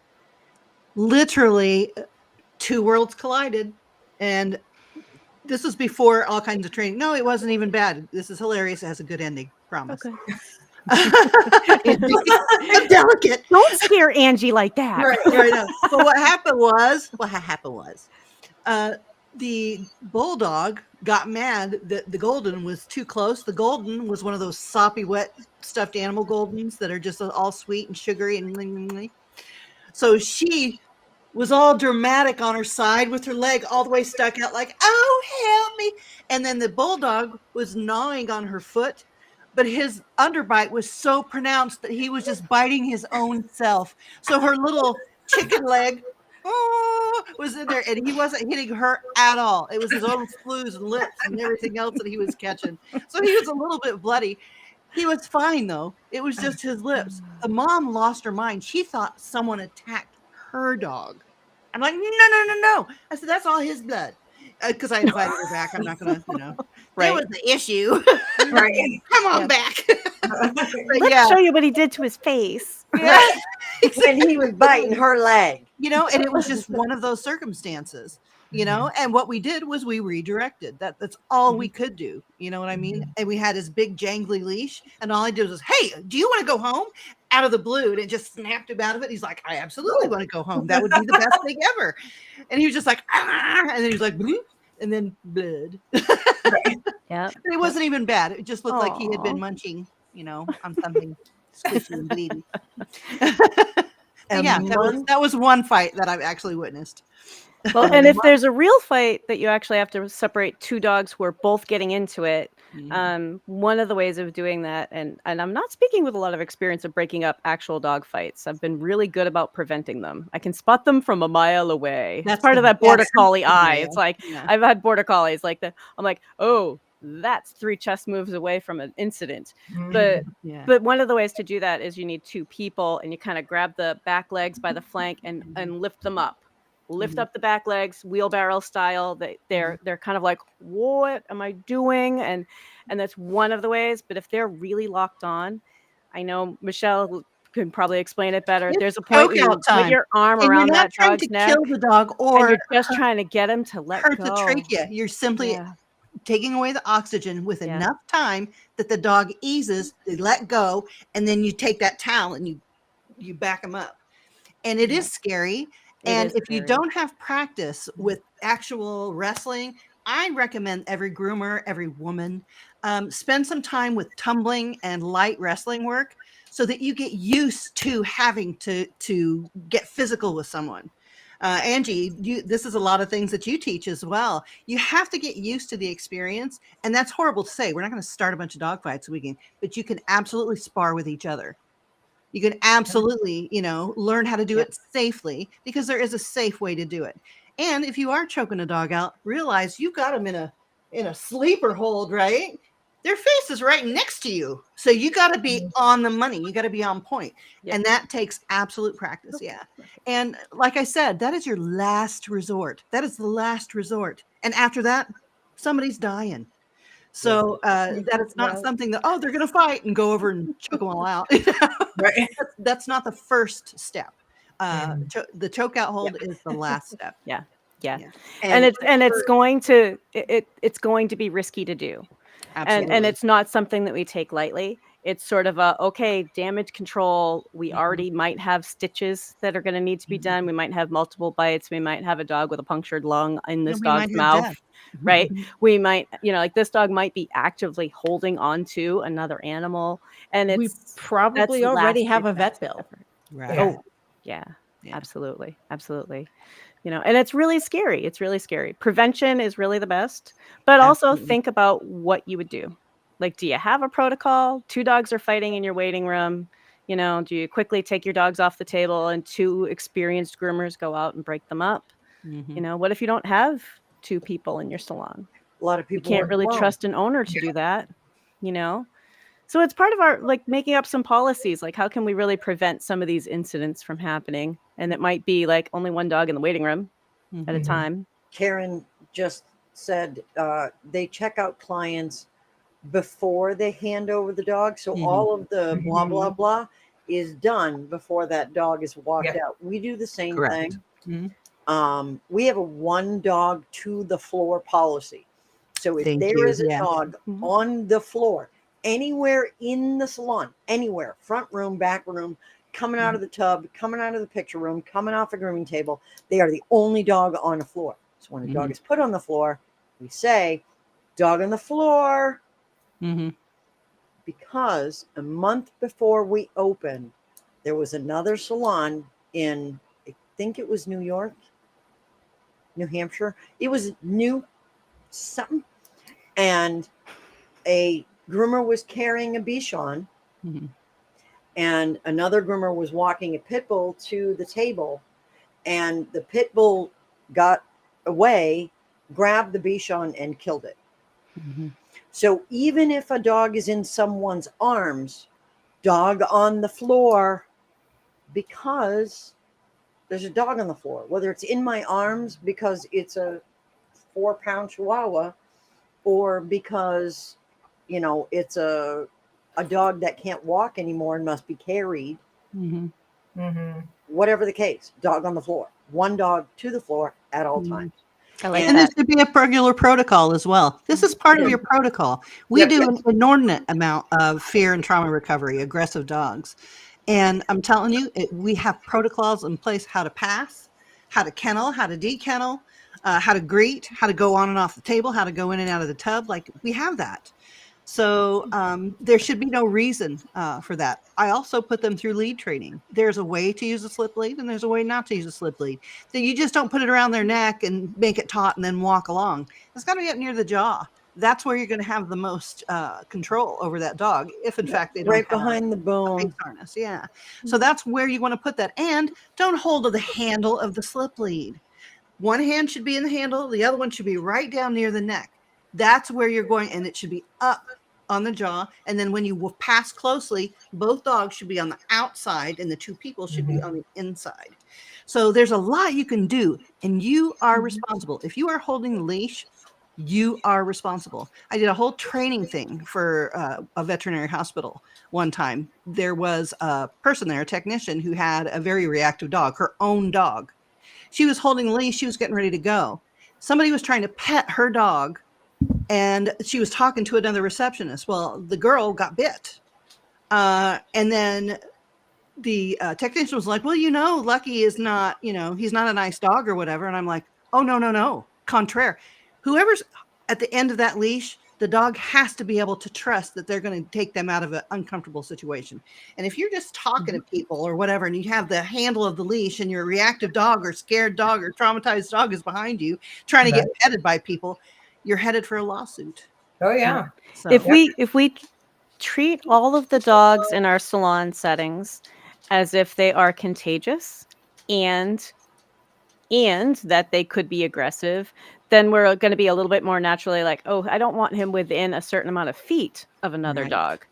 Literally, two worlds collided, and this was before all kinds of training. No, it wasn't even bad. This is hilarious. It has a good ending. Promise. Okay. I'm delicate. Don't scare Angie like that. Right. No. But what happened was, the bulldog got mad that the golden was too close. The golden was one of those soppy, wet, stuffed animal goldens that are just all sweet and sugary and so she was all dramatic on her side with her leg all the way stuck out, like, "Oh, help me!" And then the bulldog was gnawing on her foot, but his underbite was so pronounced that he was just biting his own self. So her little chicken leg was in there, and he wasn't hitting her at all. It was his own fleas and lips and everything else that he was catching. So he was a little bit bloody. He was fine though. It was just his lips. The mom lost her mind. She thought someone attacked her dog. I'm like, no. I said, that's all his blood. Because I invited her back. I'm not going to, Right. That was the issue. Right. Come on Yeah. back. But Let's yeah. show you what he did to his face. Yeah. when he was biting her leg. You know, and it was just one of those circumstances, you know, and what we did was we redirected. That's all we could do. You know what I mean? And we had his big jangly leash, and all I did was, hey, do you want to go home? Out of the blue, and it just snapped him out of it. He's like, I absolutely want to go home. That would be the best thing ever. And he was just like, ah, and then he was like, bloop, and then blood. Yeah. But it wasn't even bad. It just looked like he had been Aw. munching, you know, on something squishy and bleedy. A Yeah, month- that was one fight that I've actually witnessed. Well, and if there's a real fight that you actually have to separate two dogs who are both getting into it, one of the ways of doing that, and I'm not speaking with a lot of experience of breaking up actual dog fights. I've been really good about preventing them. I can spot them from a mile away. That's It's part the of that border best collie way. eye. It's like Yeah. I've had border collies like that. I'm like, oh, that's 3 chess moves away from an incident. But Yeah. but one of the ways to do that is you need 2 people, and you kind of grab the back legs by the flank and lift them up. Lift up the back legs, wheelbarrow style. They're kind of like, what am I doing? And that's one of the ways. But if they're really locked on, I know Michelle can probably explain it better. It's There's a point where you choke-out put time. your arm And you're around not that trying dog's to neck, kill the dog and or you're just trying to get him to let hurt go. the trachea. You're simply Yeah. taking away the oxygen with Yeah. enough time that the dog eases, they let go, and then you take that towel and you back them up. And it is scary. It And is if you scary. don't have practice with actual wrestling, I recommend every groomer, every woman, spend some time with tumbling and light wrestling work so that you get used to having to get physical with someone. Angie, this is a lot of things that you teach as well. You have to get used to the experience, and that's horrible to say. We're not going to start a bunch of dog fights weekend, but you can absolutely spar with each other. You can absolutely, you know, learn how to do it safely because there is a safe way to do it. And if you are choking a dog out, realize you've got them in a sleeper hold, right? Their face is right next to you. So you got to be on the money. You got to be on point. Yep. And that takes absolute practice. Yeah. And like I said, that is your last resort. That is the last resort. And after that, somebody's dying. So that it's not something that, oh, they're going to fight and go over and choke them all out. Right. That's not the first step. The choke out hold is the last step. Yeah. Yeah. And it's going to it's going to be risky to do. Absolutely. And it's not something that we take lightly. It's sort of a, okay, damage control. We already might have stitches that are going to need to be done. We might have multiple bites. We might have a dog with a punctured lung in this we might dog's have mouth, death. right? We might, you know, like this dog might be actively holding on to another animal. And We it's probably that's already last have a ditch vet bill. effort. Right. Oh, yeah, absolutely. Absolutely. You know, and it's really scary. It's really scary. Prevention is really the best, but also Absolutely. think about what you would do. Like, do you have a protocol? 2 dogs are fighting in your waiting room. You know, do you quickly take your dogs off the table and 2 experienced groomers go out and break them up? You know, what if you don't have 2 people in your salon? A lot of You people can't work really alone. trust an owner to do that, you know? So it's part of our, like, making up some policies. Like, how can we really prevent some of these incidents from happening? And it might be like only 1 dog in the waiting room at a time. Karen just said they check out clients before they hand over the dog. So all of the blah, blah, blah is done before that dog is walked out. We do the same Correct. thing. We have a 1 dog to the floor policy. So if there is a dog on the floor, anywhere in the salon, anywhere, front room, back room, coming out of the tub, coming out of the picture room, coming off a grooming table, they are the only dog on the floor. So when a dog is put on the floor, we say, dog on the floor. Because a month before we opened, there was another salon in, I think it was New York, New Hampshire. It was new something. And a groomer was carrying a Bichon, and another groomer was walking a pit bull to the table, and the pit bull got away, grabbed the Bichon, and killed it. So even if a dog is in someone's arms, dog on the floor, because there's a dog on the floor, whether it's in my arms because it's a 4-pound Chihuahua, or because, you know, it's a dog that can't walk anymore and must be carried. Mm-hmm. Whatever the case, dog on the floor, one dog to the floor at all times. I like And this that. should be a regular protocol as well. This is part of your protocol. We Yep. do an inordinate amount of fear and trauma recovery, aggressive dogs. And I'm telling you, we have protocols in place how to pass, how to kennel, how to de-kennel, how to greet, how to go on and off the table, how to go in and out of the tub. Like, we have that. So there should be no reason for that. I also put them through lead training. There's a way to use a slip lead and there's a way not to use a slip lead. So you just don't put it around their neck and make it taut and then walk along. It's got to be up near the jaw. That's where you're going to have the most control over that dog, if in fact they don't Right have behind the a bone. face harness. Yeah. So that's where you want to put that. And don't hold to the handle of the slip lead. One hand should be in the handle. The other one should be right down near the neck. That's where you're going. And it should be up on the jaw. And then when you will pass closely, both dogs should be on the outside and the two people should be on the inside. So there's a lot you can do, and you are responsible. If you are holding the leash, you are responsible. I did a whole training thing for a veterinary hospital one time. There was a person there, a technician, who had a very reactive dog, her own dog. She was holding the leash. She was getting ready to go. Somebody was trying to pet her dog, and she was talking to another receptionist. Well, the girl got bit. And then the technician was like, well, Lucky is not, he's not a nice dog or whatever. And I'm like, oh, no. Contraire. Whoever's at the end of that leash, the dog has to be able to trust that they're going to take them out of an uncomfortable situation. And if you're just talking to people or whatever, and you have the handle of the leash and your reactive dog or scared dog or traumatized dog is behind you trying to get petted by people, you're headed for a lawsuit. Oh yeah. So If we treat all of the dogs in our salon settings as if they are contagious and that they could be aggressive, then we're going to be a little bit more naturally like, oh, I don't want him within a certain amount of feet of another dog.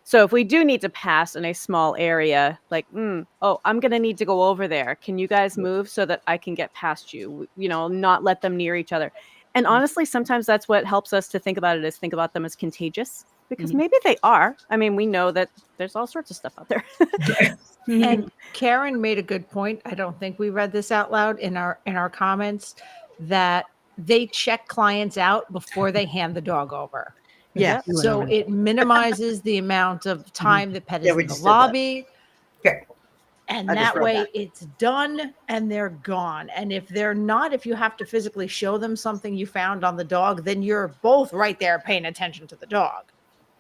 So if we do need to pass in a small area, like, oh, I'm going to need to go over there. Can you guys move so that I can get past you? Not let them near each other. And honestly, sometimes that's what helps us to think about it, is think about them as contagious, because maybe they are. I mean, we know that there's all sorts of stuff out there. And Karen made a good point. I don't think we read this out loud in our comments, that they check clients out before they hand the dog over. yeah. So it minimizes the amount of time the pet is we in the just did that. lobby. Okay. And I just that wrote way that. it's done and they're gone. And if they're not, if you have to physically show them something you found on the dog, then you're both right there paying attention to the dog.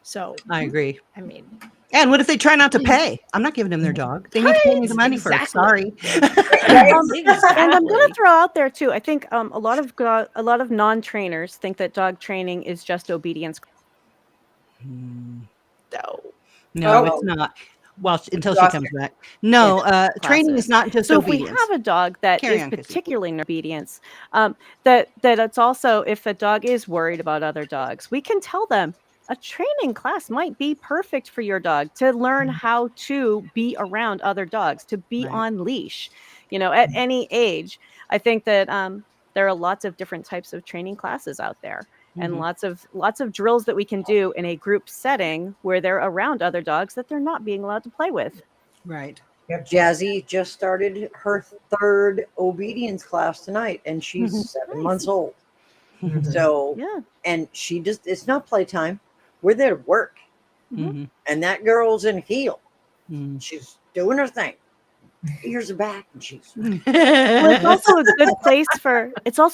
So I agree. I mean, And what if they try not to pay? I'm not giving them their dog. They need to pay me the money first. Sorry. And I'm going to throw out there too. I think a lot of non-trainers think that dog training is just obedience. No, it's not. Well, until she comes back. No, training is not just So obedience. if we have a dog that Carry is on, Chrissy. particularly in obedience, that it's also, if a dog is worried about other dogs, we can tell them a training class might be perfect for your dog to learn how to be around other dogs, to be on leash, at any age. I think that there are lots of different types of training classes out there. And lots of drills that we can do in a group setting where they're around other dogs that they're not being allowed to play with. Right. Jazzy just started her third obedience class tonight, and she's 7 months old. So, and she just, it's not playtime. We're there to work. And that girl's in heel. She's doing her thing. Ears are back, and she's. Well, it's also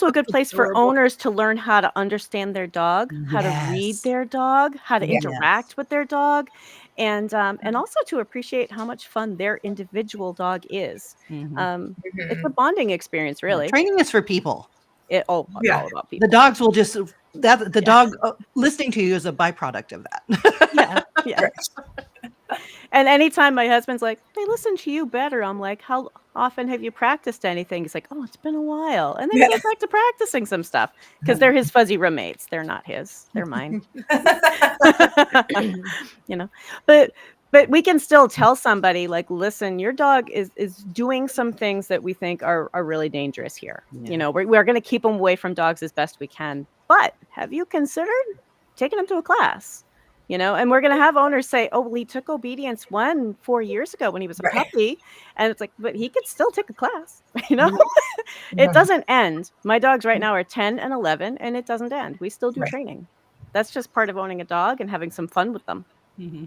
a good place for owners to learn how to understand their dog, how to read their dog, how to interact with their dog, and also to appreciate how much fun their individual dog is. It's a bonding experience, really. Training is for people. It's all about people. The dogs will just dog listening to you is a byproduct of that. Yeah. And anytime my husband's like, they listen to you better, I'm like, how often have you practiced anything? He's like, oh, it's been a while. And then he goes back to practicing some stuff because they're his fuzzy roommates. They're not his. They're mine. But we can still tell somebody, like, listen, your dog is doing some things that we think are really dangerous here. We're going to keep them away from dogs as best we can. But have you considered taking them to a class? and we're going to have owners say, oh, well, he took obedience 4 years ago when he was a Right. puppy. And it's like, but he could still take a class, It Mhm. doesn't end. My dogs right now are 10 and 11, and it doesn't end. We still do Right. training. That's just part of owning a dog and having some fun with them. Mm-hmm.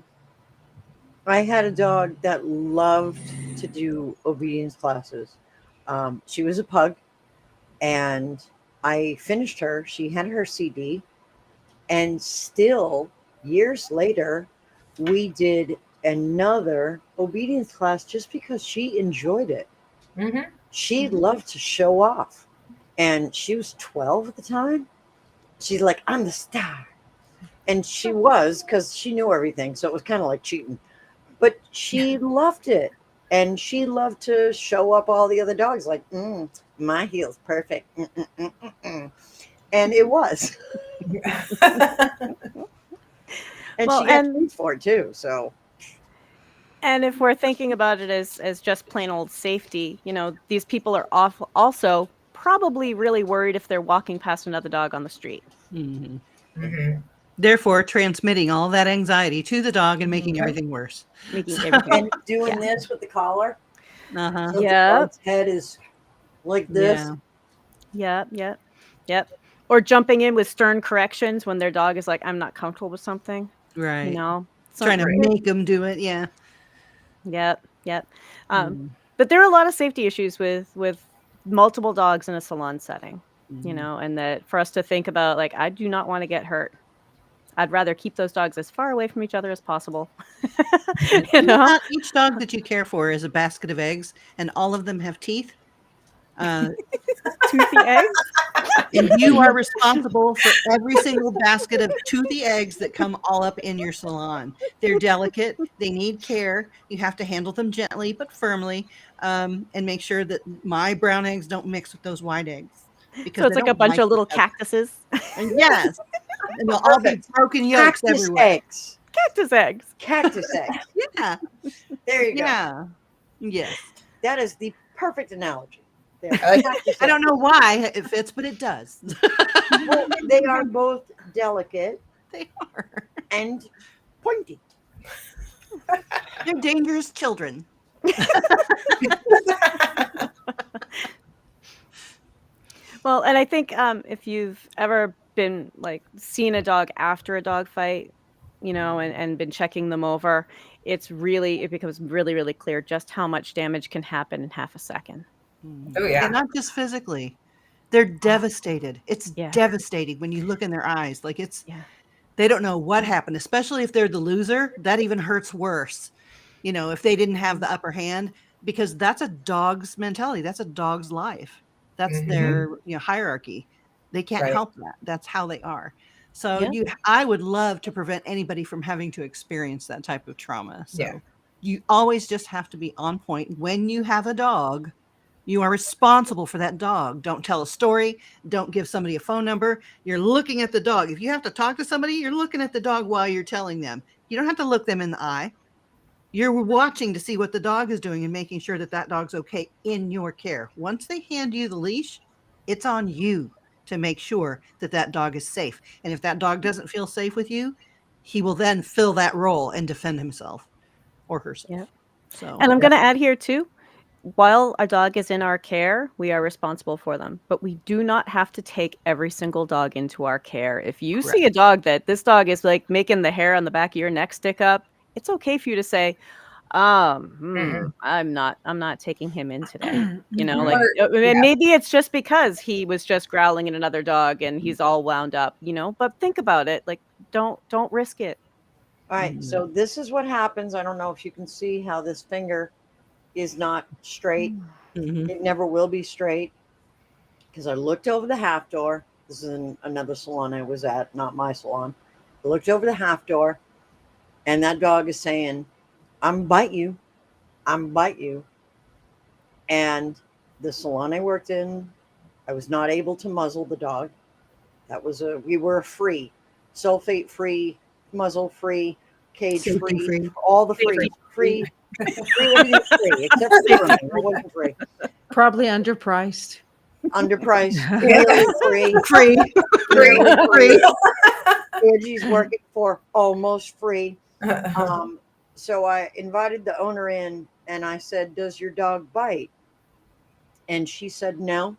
I had a dog that loved to do obedience classes. She was a pug, and I finished her. She had her CD, and still years later, we did another obedience class just because she enjoyed it. Mhm. She loved to show off, and she was 12 at the time. She's like, I'm the star. And she was, because she knew everything. So it was kind of like cheating. But she loved it. And she loved to show up all the other dogs, like, my heel's perfect. And it was. And Well, she got and- paid for it too. So And if we're thinking about it as just plain old safety, these people are also probably really worried if they're walking past another dog on the street. Mm-hmm. Mhm. Therefore, transmitting all that anxiety to the dog and making everything worse. Making So- everything. and doing this with the collar. Uh-huh. So the Yep. dog's head is like this. Yeah. Yep. Or jumping in with stern corrections when their dog is like, I'm not comfortable with something. Right. So Trying to Right. make them do it. Yeah. Yep. Mm. But there are a lot of safety issues with multiple dogs in a salon setting, Mhm. and that for us to think about, like, I do not want to get hurt. I'd rather keep those dogs as far away from each other as possible. Not each dog that you care for is a basket of eggs, and all of them have teeth. Toothy eggs. And you are responsible for every single basket of toothy eggs that come all up in your salon. They're delicate. They need care. You have to handle them gently but firmly, and make sure that my brown eggs don't mix with those white eggs. Because So it's they like a don't bunch of little each other. cactuses. And yes. And they'll all be broken yolks Cactus everywhere. eggs. Cactus eggs. Cactus eggs. Yeah. There you go. Yeah. Yes. That is the perfect analogy. They're I like- cactus I don't eggs. know why it fits, but it does. Well, they are both delicate They are. and pointy. They're dangerous children. Well, and I think if you've ever been like seen a dog after a dog fight, and been checking them over, it becomes really, really clear just how much damage can happen in half a second. Oh, yeah. And not just physically. They're devastated. It's Yeah. devastating when you look in their eyes. Like Yeah. they don't know what happened, especially if they're the loser. That even hurts worse. If they didn't have the upper hand, because that's a dog's mentality. That's a dog's life. That's Mhm. their hierarchy. They can't Right. help that. That's how they are. So Yeah. I would love to prevent anybody from having to experience that type of trauma. So Yeah. you always just have to be on point. When you have a dog, you are responsible for that dog. Don't tell a story. Don't give somebody a phone number. You're looking at the dog. If you have to talk to somebody, you're looking at the dog while you're telling them. You don't have to look them in the eye. You're watching to see what the dog is doing and making sure that dog's okay in your care. Once they hand you the leash, it's on you to make sure that dog is safe. And if that dog doesn't feel safe with you, he will then fill that role and defend himself or herself. Yep. So, And I'm going to add here too, while a dog is in our care, we are responsible for them, but we do not have to take every single dog into our care. If you see a dog that this dog is like making the hair on the back of your neck stick up, it's okay for you to say, I'm not taking him in today. Maybe it's just because he was just growling at another dog and he's all wound up, but think about it. Like, don't risk it. All right. So this is what happens. I don't know if you can see how this finger is not straight. Mhm. It never will be straight because I looked over the half door. This is in another salon I was at, not my salon. I looked over the half door, and that dog is saying, I'm bite you. And the salon I worked in, I was not able to muzzle the dog. We were free, sulfate free, muzzle free, cage Safety free, free. all the free, everything's free, except for grooming. It wasn't free. Probably underpriced. Underpriced, really free. Free. Really free. Angie's working for almost free. So I invited the owner in and I said, "Does your dog bite?" And she said, "No."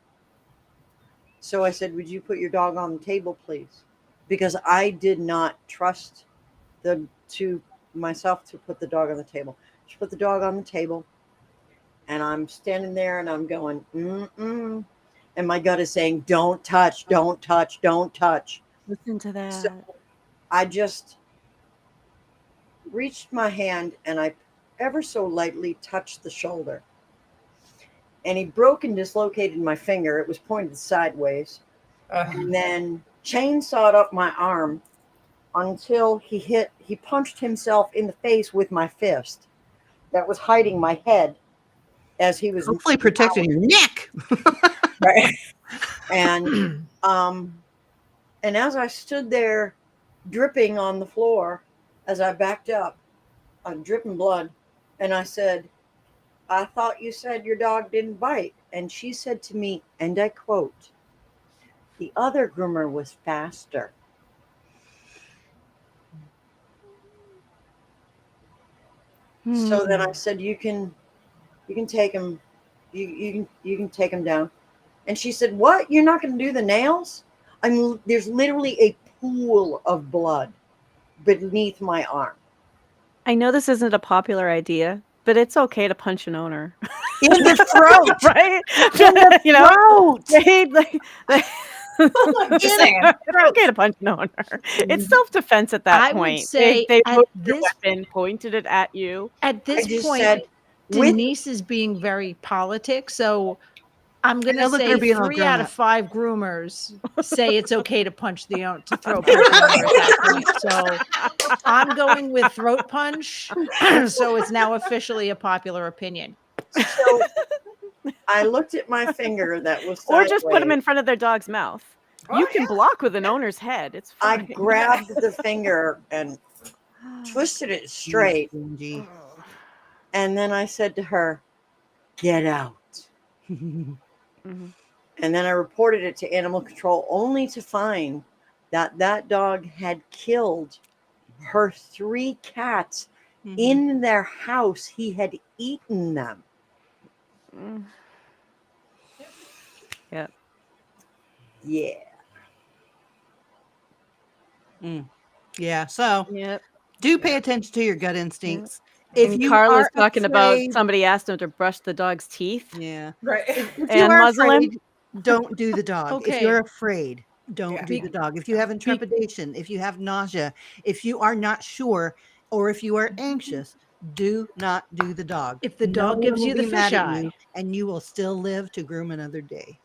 So I said, "Would you put your dog on the table, please?" Because I did not trust the to myself to put the dog on the table. She put the dog on the table, and I'm standing there and I'm going, mm-mm. And my gut is saying, "Don't touch, don't touch, don't touch." Listen to that. So I just reached my hand and I ever so lightly touched the shoulder. And he broke and dislocated my finger. It was pointed sideways. And then chainsawed up my arm until he punched himself in the face with my fist that was hiding my head as he was Hopefully protecting your neck. right. And as I stood there dripping on the floor as I backed up, dripping blood, and I said, "I thought you said your dog didn't bite." And she said to me, and I quote, "The other groomer was faster." So then I said, you can take him, you can take him down. And she said, "What? You're not going to do the nails?" I mean, there's literally a pool of blood beneath my arm. I know this isn't a popular idea, but it's okay to punch an owner. In the throat, right? In the You know, throat. Just saying. it's okay to punch an owner. It's self-defense at that I would point. say they at put their this weapon, pointed it at you. At this just point, said, with Denise is being very politic. So I'm going know, to look, say they're being all 3 grown out up. of 5 groomers say it's okay to punch to throw a punch the owner at that point. So I'm going with throat punch. So it's now officially a popular opinion. so I looked at my finger that was Or just put them sideways. in front of their dog's mouth. You can block with an owner's head. It's I fine. grabbed the finger and twisted it straight. Angie. And then I said to her, "Get out." Mhm. And then I reported it to animal control only to find that that dog had killed her 3 cats in their house. He had eaten them. Mm. Yeah. Yeah. Yeah. So Yep. do pay attention to your gut instincts. And If you Carla's are talking about afraid, somebody asked him to brush the dog's teeth. yeah. Right. If you And are muzzle him? afraid, don't do the dog. If Okay. you're afraid, don't Yeah. do the dog. If you have trepidation, if you have nausea, if you are not sure, or if you are anxious, do not do the dog. If the dog one gives will you the be mad fish at eye. you, and you will still live to groom another day.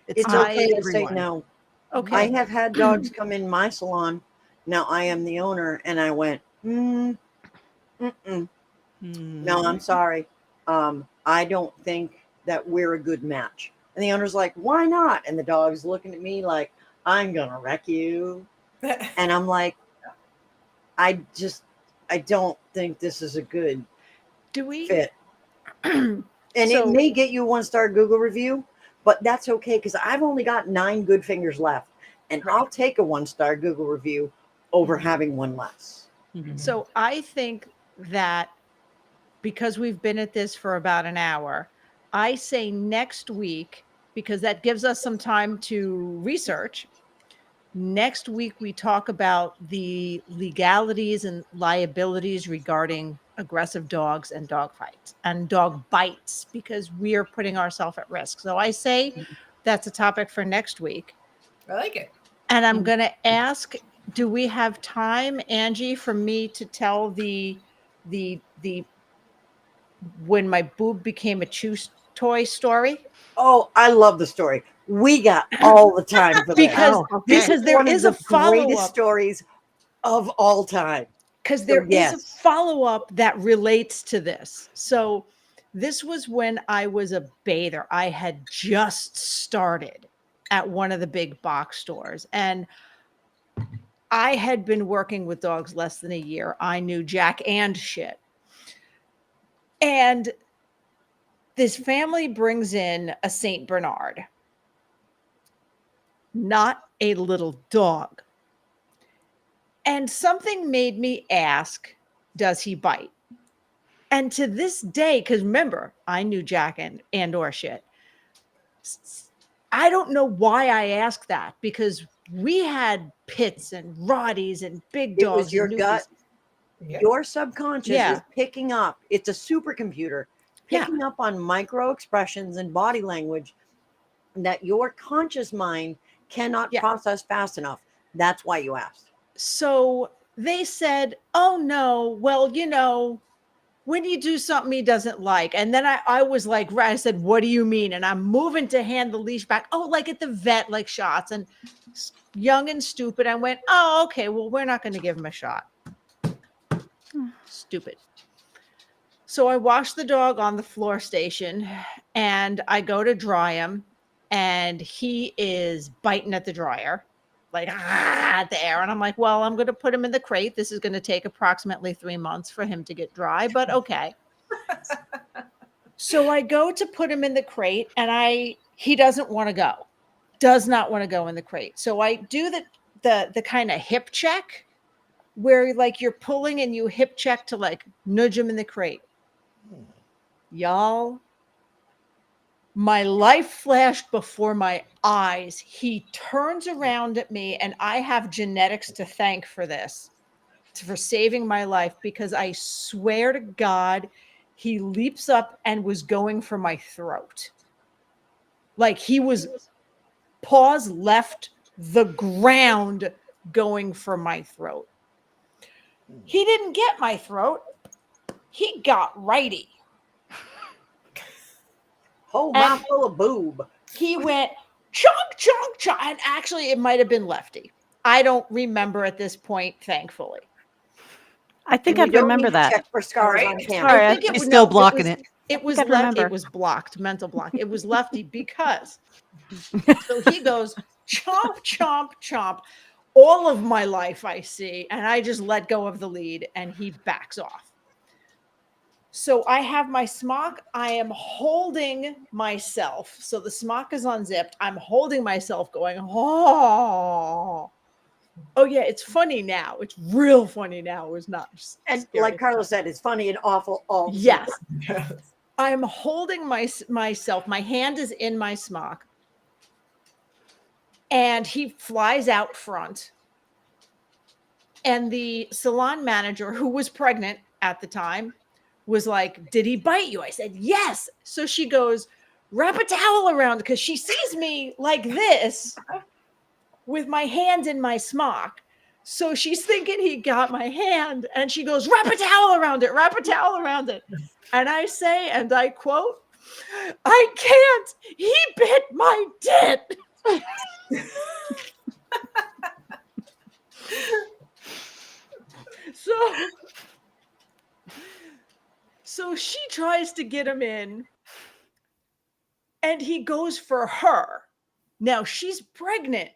It's not okay for to say everyone. no. Okay. I have had dogs come in my salon. Now I am the owner, and I went, no, I'm sorry. I don't think that we're a good match. And the owner's like, "Why not?" And the dog's looking at me like, "I'm gonna wreck you." And I'm like, I don't think this is a good Do we? fit. And it So- may get you a 1-star Google review, but that's okay because I've only got 9 good fingers left. And I'll take a 1-star Google review over having one less. So I think that because we've been at this for about an hour, I say next week, because that gives us some time to research. Next week, we talk about the legalities and liabilities regarding aggressive dogs and dog fights and dog bites, because we are putting ourselves at risk. So I say that's a topic for next week. I like it. And I'm going to ask, do we have time, Angie, for me to tell the when my boob became a chew toy story? Oh, I love the story. We got all the time for this. Because Oh, okay. This because there one is of a the greatest follow-up. stories of all time. Because there is yes. a follow-up that relates to this. So this was when I was a bather. I had just started at one of the big box stores, and I had been working with dogs less than a year. I knew jack and shit. And this family brings in a Saint Bernard, not a little dog. And something made me ask, does he bite? And to this day, because remember, I knew Jack and or shit. I don't know why I asked that, because we had pits and Rotties and big It dogs was your and gut. Newfies. Yeah. Your subconscious Yeah. is picking up. It's a supercomputer Yeah. picking up on micro expressions and body language that your conscious mind cannot Yeah. process fast enough. That's why you asked. So they said, oh no, well, you know, when you do something he doesn't like. And then I was like, right, I said, what do you mean? And I'm moving to hand the leash back. Oh, like at the vet, like shots. And young and stupid, I went, oh, okay, well, we're not going to give him a shot. Stupid. So I wash the dog on the floor station and I go to dry him, and he is biting at the dryer, like there. And I'm like, well, I'm going to put him in the crate. This is going to take approximately 3 months for him to get dry, but okay. So I go to put him in the crate, and he doesn't want to go, does not want to go in the crate. So I do the kind of hip check where like you're pulling and you hip check to like nudge him in the crate. Y'all, my life flashed before my eyes. He turns around at me, and I have genetics to thank for this, for saving my life, because I swear to God, he leaps up and was going for my throat. Like he was paws left the ground going for my throat. He didn't get my throat. He got righty. Whole And- mouthful of boob. He went chunk, chunk, chunk. And actually, it might have been lefty. I don't remember at this point, thankfully. I think And I'd you don't remember need to that. check for scars Right? on camera. Sorry, I think it She's was still no, blocking it. It was I'd left. remember. It was blocked, mental block. It was lefty because so he goes chomp, chomp, chomp. All of my life I see, and I just let go of the lead, and he backs off. So I have my smock. I am holding myself. So the smock is unzipped. I'm holding myself going, oh yeah, it's funny now. It's real funny now. It was not just And scary like at the Carla time. said, it's funny and awful all the same Yes. time. I'm holding myself. My hand is in my smock. And he flies out front. And the salon manager, who was pregnant at the time, was like, did he bite you? I said, yes. So she goes, wrap a towel around, because she sees me like this with my hand in my smock. So she's thinking he got my hand, and she goes, wrap a towel around it, wrap a towel around it. And I say, and I quote, I can't. He bit my tit. So she tries to get him in, and he goes for her. Now she's pregnant.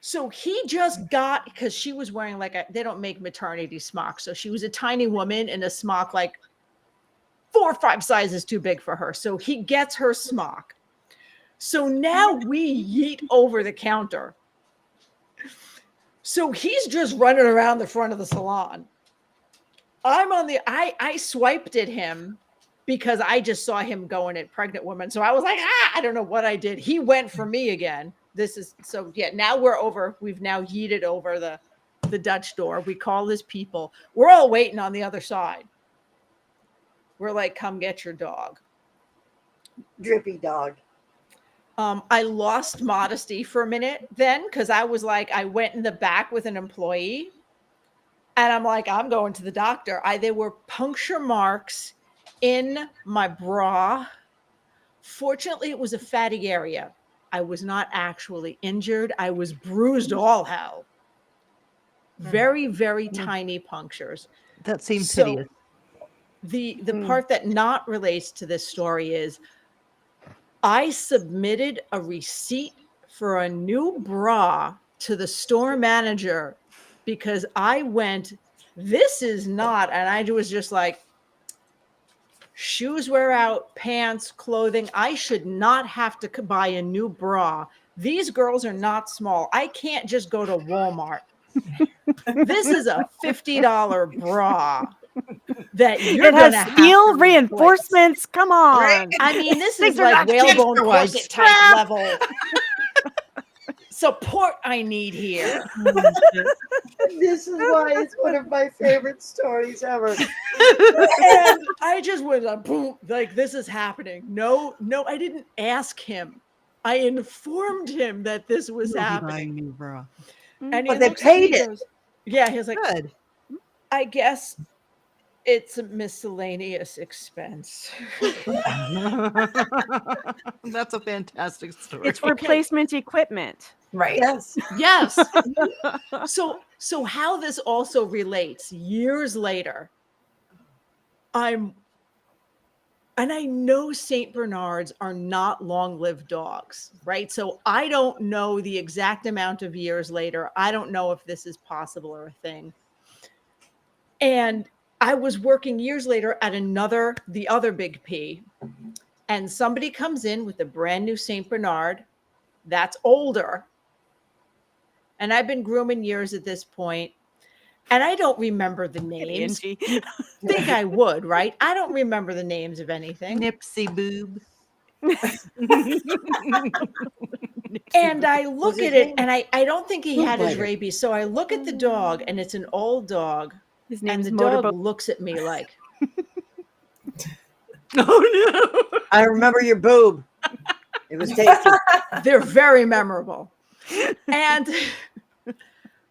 So he just got, because she was wearing they don't make maternity smocks. So she was a tiny woman in a smock like 4 or 5 sizes too big for her. So he gets her smock. So now we yeet over the counter. So he's just running around the front of the salon. I swiped at him because I just saw him going at pregnant women. So I was like, I don't know what I did. He went for me again. Now we're over. We've now yeeted over the Dutch door. We call his people. We're all waiting on the other side. We're like, come get your dog. Drippy dog. I lost modesty for a minute then, because I was like, I went in the back with an employee, and I'm like, I'm going to the doctor. There were puncture marks in my bra. Fortunately, it was a fatty area. I was not actually injured. I was bruised all hell. Very, very tiny punctures. That seems So hideous. the part that not relates to this story is I submitted a receipt for a new bra to the store manager because I went, this is not, and I was just like, shoes wear out, pants, clothing. I should not have to buy a new bra. These girls are not small. I can't just go to Walmart This is a $50 bra that you're It has gonna have steel to replace. reinforcements. Come on. I mean, this Things is are like not whalebone extra-wide corset type strap. level support I need here. This is why it's one of my favorite stories ever. And I just was like, boom, like this is happening. No, I didn't ask him. I informed him that this was You'll be happening. buying me a bra. And he But they looks at me paid and it. goes, yeah, he was like, Good. I guess it's a miscellaneous expense. That's a fantastic story. It's replacement equipment. Right. Yes. Yes. So how this also relates years later, and I know Saint Bernards are not long-lived dogs, right? So I don't know the exact amount of years later. I don't know if this is possible or a thing. And I was working years later at the other Big P, and somebody comes in with a brand new Saint Bernard that's older. And I've been grooming years at this point, and I don't remember the names. Angie. You'd think I would, right? I don't remember the names of anything. Nipsey boob. And I look his at it, name? and I don't think he had his Boob-biter. rabies. So I look at the dog, and it's an old dog, His and name's the dog Motorboat. looks at me like, Oh no. I remember your boob. It was tasty. they're very memorable.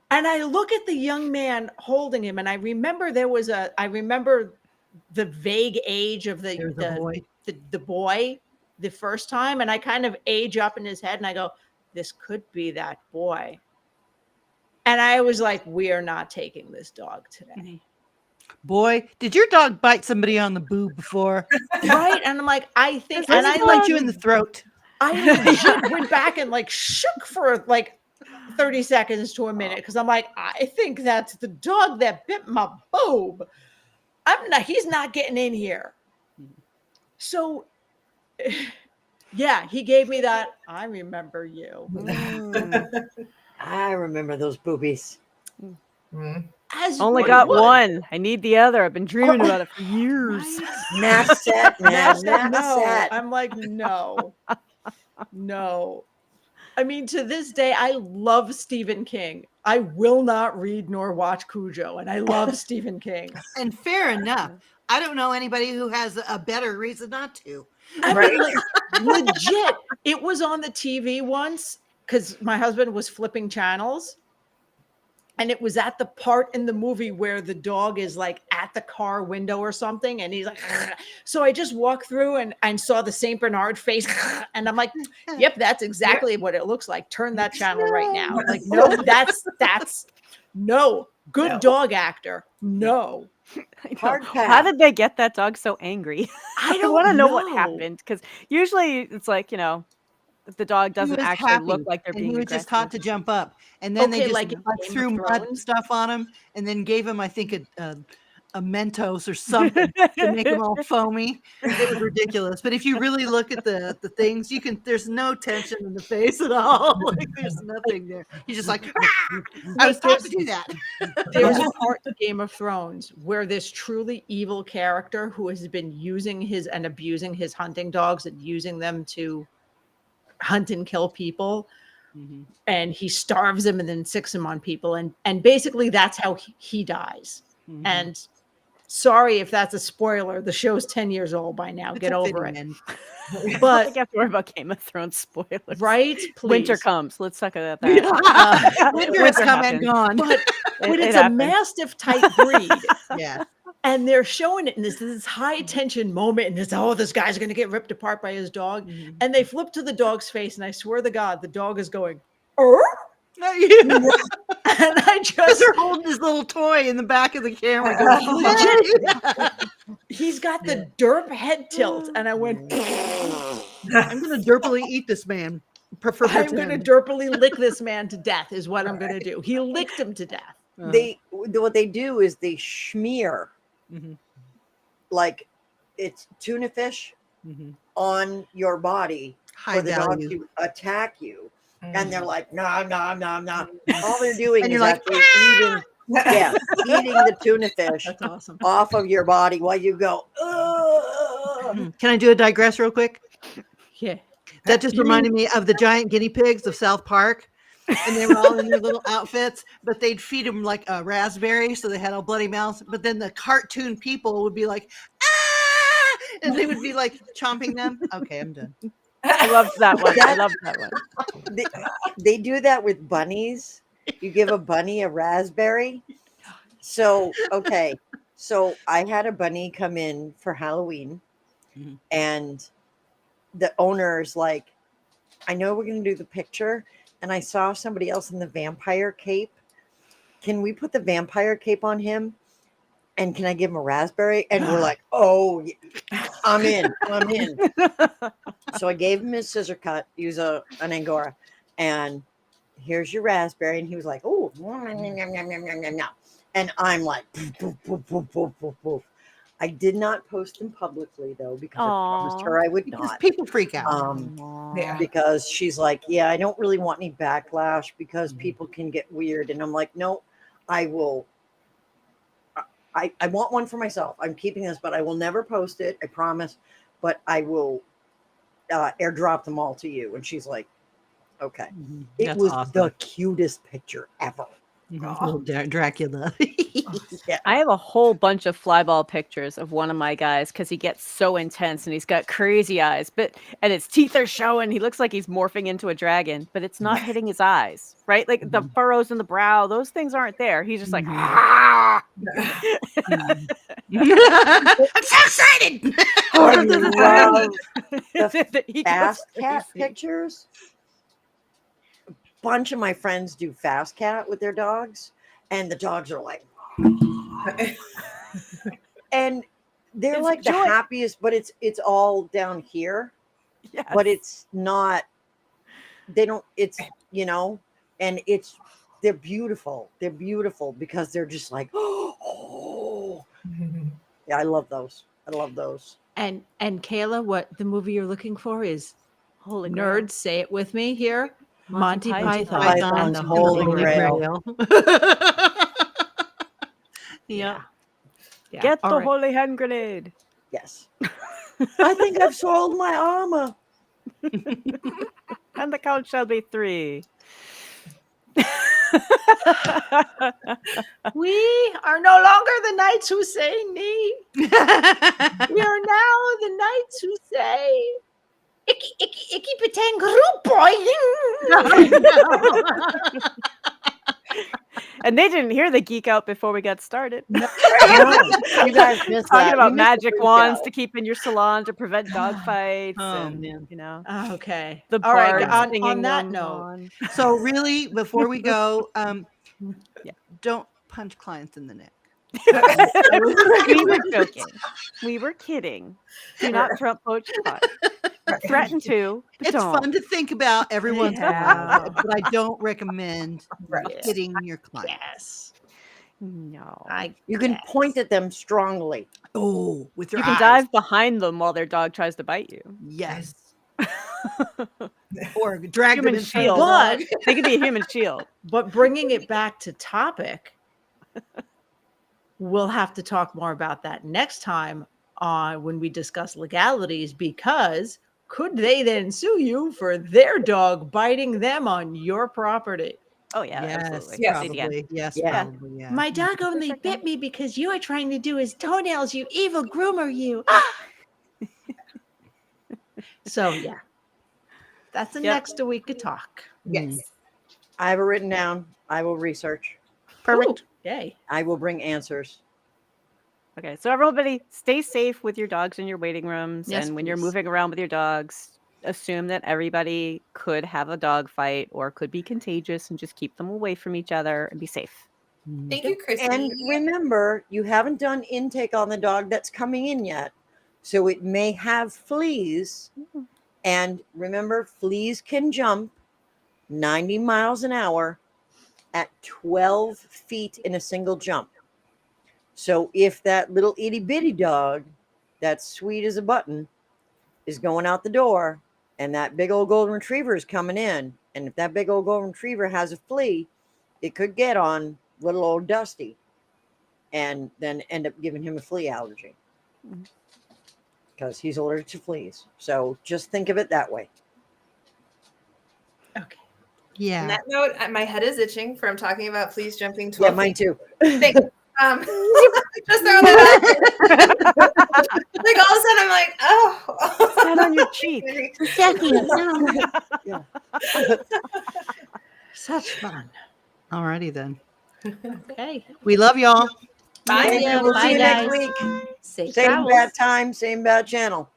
And I look at the young man holding him, and I remember the vague age of There's a boy. the boy the first time, and I kind of age up in his head, and I go, this could be that boy. And I was like, we are not taking this dog today. Boy, did your dog bite somebody on the boob before? Right? And I'm like, I think, And and I I bite like, you in the throat. I legit went back and like shook for like 30 seconds to a minute, because I'm like, I think that's the dog that bit my boob. He's not getting in here. So yeah, he gave me that. I remember you. I remember those boobies. Mm. As Only one got would. one. I need the other. I've been dreaming about it for years. Right? Nap set, man. Nap No, set. I'm like, no. I mean, to this day, I love Stephen King. I will not read nor watch Cujo, and I love Stephen King. And fair enough. I don't know anybody who has a better reason not to. I Right. mean, legit, it was on the TV once because my husband was flipping channels. And it was at the part in the movie where the dog is like at the car window or something. And he's like, so I just walked through and saw the St. Bernard face. And I'm like, yep, that's exactly what it looks like. Turn that channel right now. Like, no, that's no good No. dog actor. No. I know. Hard How pass. did they get that dog so angry? I don't want to know what know. happened, because usually it's like, if the dog He doesn't was actually happy, look like they're and being he was aggressive. just taught to jump up, and then they Okay, just like in Game threw of mud Thrones? stuff on him, and then gave him, I think, a Mentos or something to make him all foamy. It was ridiculous. But if you really look at the things, there's no tension in the face at all. Like there's nothing there. He's just like, "Ah!" I was taught to do that. There's a part in Game of Thrones where this truly evil character who has been using his and abusing his hunting dogs and using them to hunt and kill people, and he starves them and then sicks them on people, and basically that's how he dies. And sorry if that's a spoiler, the show's 10 years old by now. It's Get a over fitting it. end. I don't But think I have to worry about Game of Thrones spoilers. right, please. Winter comes. Let's talk about that. Winter has come and happens. gone. But It it's a happens. mastiff type breed. Yeah. And they're showing it in this high tension moment, and it's, oh, this guy's going to get ripped apart by his dog. And they flip to the dog's face, and I swear to God, the dog is going, "Er?" And I Because just, they're holding his little toy in the back of the camera. Going, legit, he's got the derp head tilt, and I went, I'm going to derpily eat this man. Prefer I'm going to derpily lick this man to death is what I'm going to do. He licked him to death. What they do is they smear like it's tuna fish on your body High for the dog value. to attack you. and they're like, no, no, no, no. All they're doing And is you're like, actually eating, yeah, eating the tuna fish That's awesome. off of your body while you go, ugh. Can I do a digress real quick? Yeah. That just reminded me of the giant guinea pigs of South Park. And they were all in their little outfits, but they'd feed them like a raspberry, so they had all bloody mouths. But then the cartoon people would be like, ah, and they would be like chomping them. Okay, I'm done. I loved that one. I loved that one. They do that with bunnies. You give a bunny a raspberry. So, okay. So I had a bunny come in for Halloween, Mhm. and the owner's like, I know we're going to do the picture. And I saw somebody else in the vampire cape. Can we put the vampire cape on him? And can I give him a raspberry? And we're like, oh, I'm in. I'm in. So I gave him his scissor cut. He was an Angora. And here's your raspberry. And he was like, oh, and I'm like, poof, poof, poof, poof, poof, poof. I did not post them publicly, though, because I promised her I would Because not. people freak out. Yeah. Because she's like, yeah, I don't really want any backlash because people can get weird. And I'm like, no, I will. I want one for myself. I'm keeping this, but I will never post it. I promise. But I will airdrop them all to you. And she's like, okay. It That's was awesome. the cutest picture ever. Little Dracula. Yeah. I have a whole bunch of flyball pictures of one of my guys because he gets so intense and he's got crazy eyes, and his teeth are showing. He looks like he's morphing into a dragon, but it's not hitting his eyes, right? Like the furrows in the brow, those things aren't there. He's just like, I'm so excited. I love the He goes fast cat crazy. pictures. A bunch of my friends do fast cat with their dogs, and the dogs are like, and they're It's like the joy. happiest, but it's all down here, Yes. but it's not. They don't. It's and they're beautiful. They're beautiful because they're just like, oh, yeah. I love those. I love those. And Kayla, what the movie you're looking for is Holy Grail. nerds. Say it with me here. Monty Monty Python. Python. Python's and Holy the Grail. Yeah. Yeah. Get All the right. holy hand grenade. Yes. I think I've sold my armor. And the count shall be 3. We are no longer the knights who say nee. We are now the knights who say icky icky icky pretend group boy. And they didn't hear the geek out before we got started. No, you guys missed Talking that. about You missed the magic freak wands out. to keep in your salon to prevent dog fights. Oh, and, man. Okay. The All right. bards On singing that them note, on. So really, before we go, Yeah. don't punch clients in the neck. We were joking. We were kidding. Do not front poach clients. Threaten to, but It's don't. fun to think about every once in a Yeah. while, but I don't recommend Right. hitting your client. yes. No. You can point at them strongly. Oh, with your You can eyes. dive behind them while their dog tries to bite you. Yes. Or drag them Human in shield. But They could be a human shield. but bringing it back to topic, we'll have to talk more about that next time when we discuss legalities, because could they then sue you for their dog biting them on your property? Oh yeah, Yes, absolutely. Yes. probably. Yes, Yeah. probably. Yeah. My dog only sure bit can. me because you were trying to do his toenails, you evil groomer, you. Ah! So yeah, that's the Yep. next week of talk. Yes. I have it written down. I will research. Perfect. Ooh, yay. I will bring answers. Okay, so everybody stay safe with your dogs in your waiting rooms. Yes, and when you're please. moving around with your dogs, assume that everybody could have a dog fight or could be contagious, and just keep them away from each other and be safe. Thank you, Christy. And remember, you haven't done intake on the dog that's coming in yet. So it may have fleas. And remember, fleas can jump 90 miles an hour at 12 feet in a single jump. So if that little itty bitty dog, that's sweet as a button, is going out the door, and that big old golden retriever is coming in, And if that big old golden retriever has a flea, it could get on little old Dusty and then end up giving him a flea allergy because he's allergic to fleas. So just think of it that way. Okay. On Yeah. that note, my head is itching from talking about fleas jumping 12 Yeah, mine feet. too. Thanks. Just throwing that out there. Like all of a sudden I'm like, oh. Stand on your cheek. Jackie, Yeah. such fun. Alrighty then. Okay. We love y'all. Bye. Thank you. We'll Bye, see you next guys. week. Safe Same travels. bad time, same bad channel.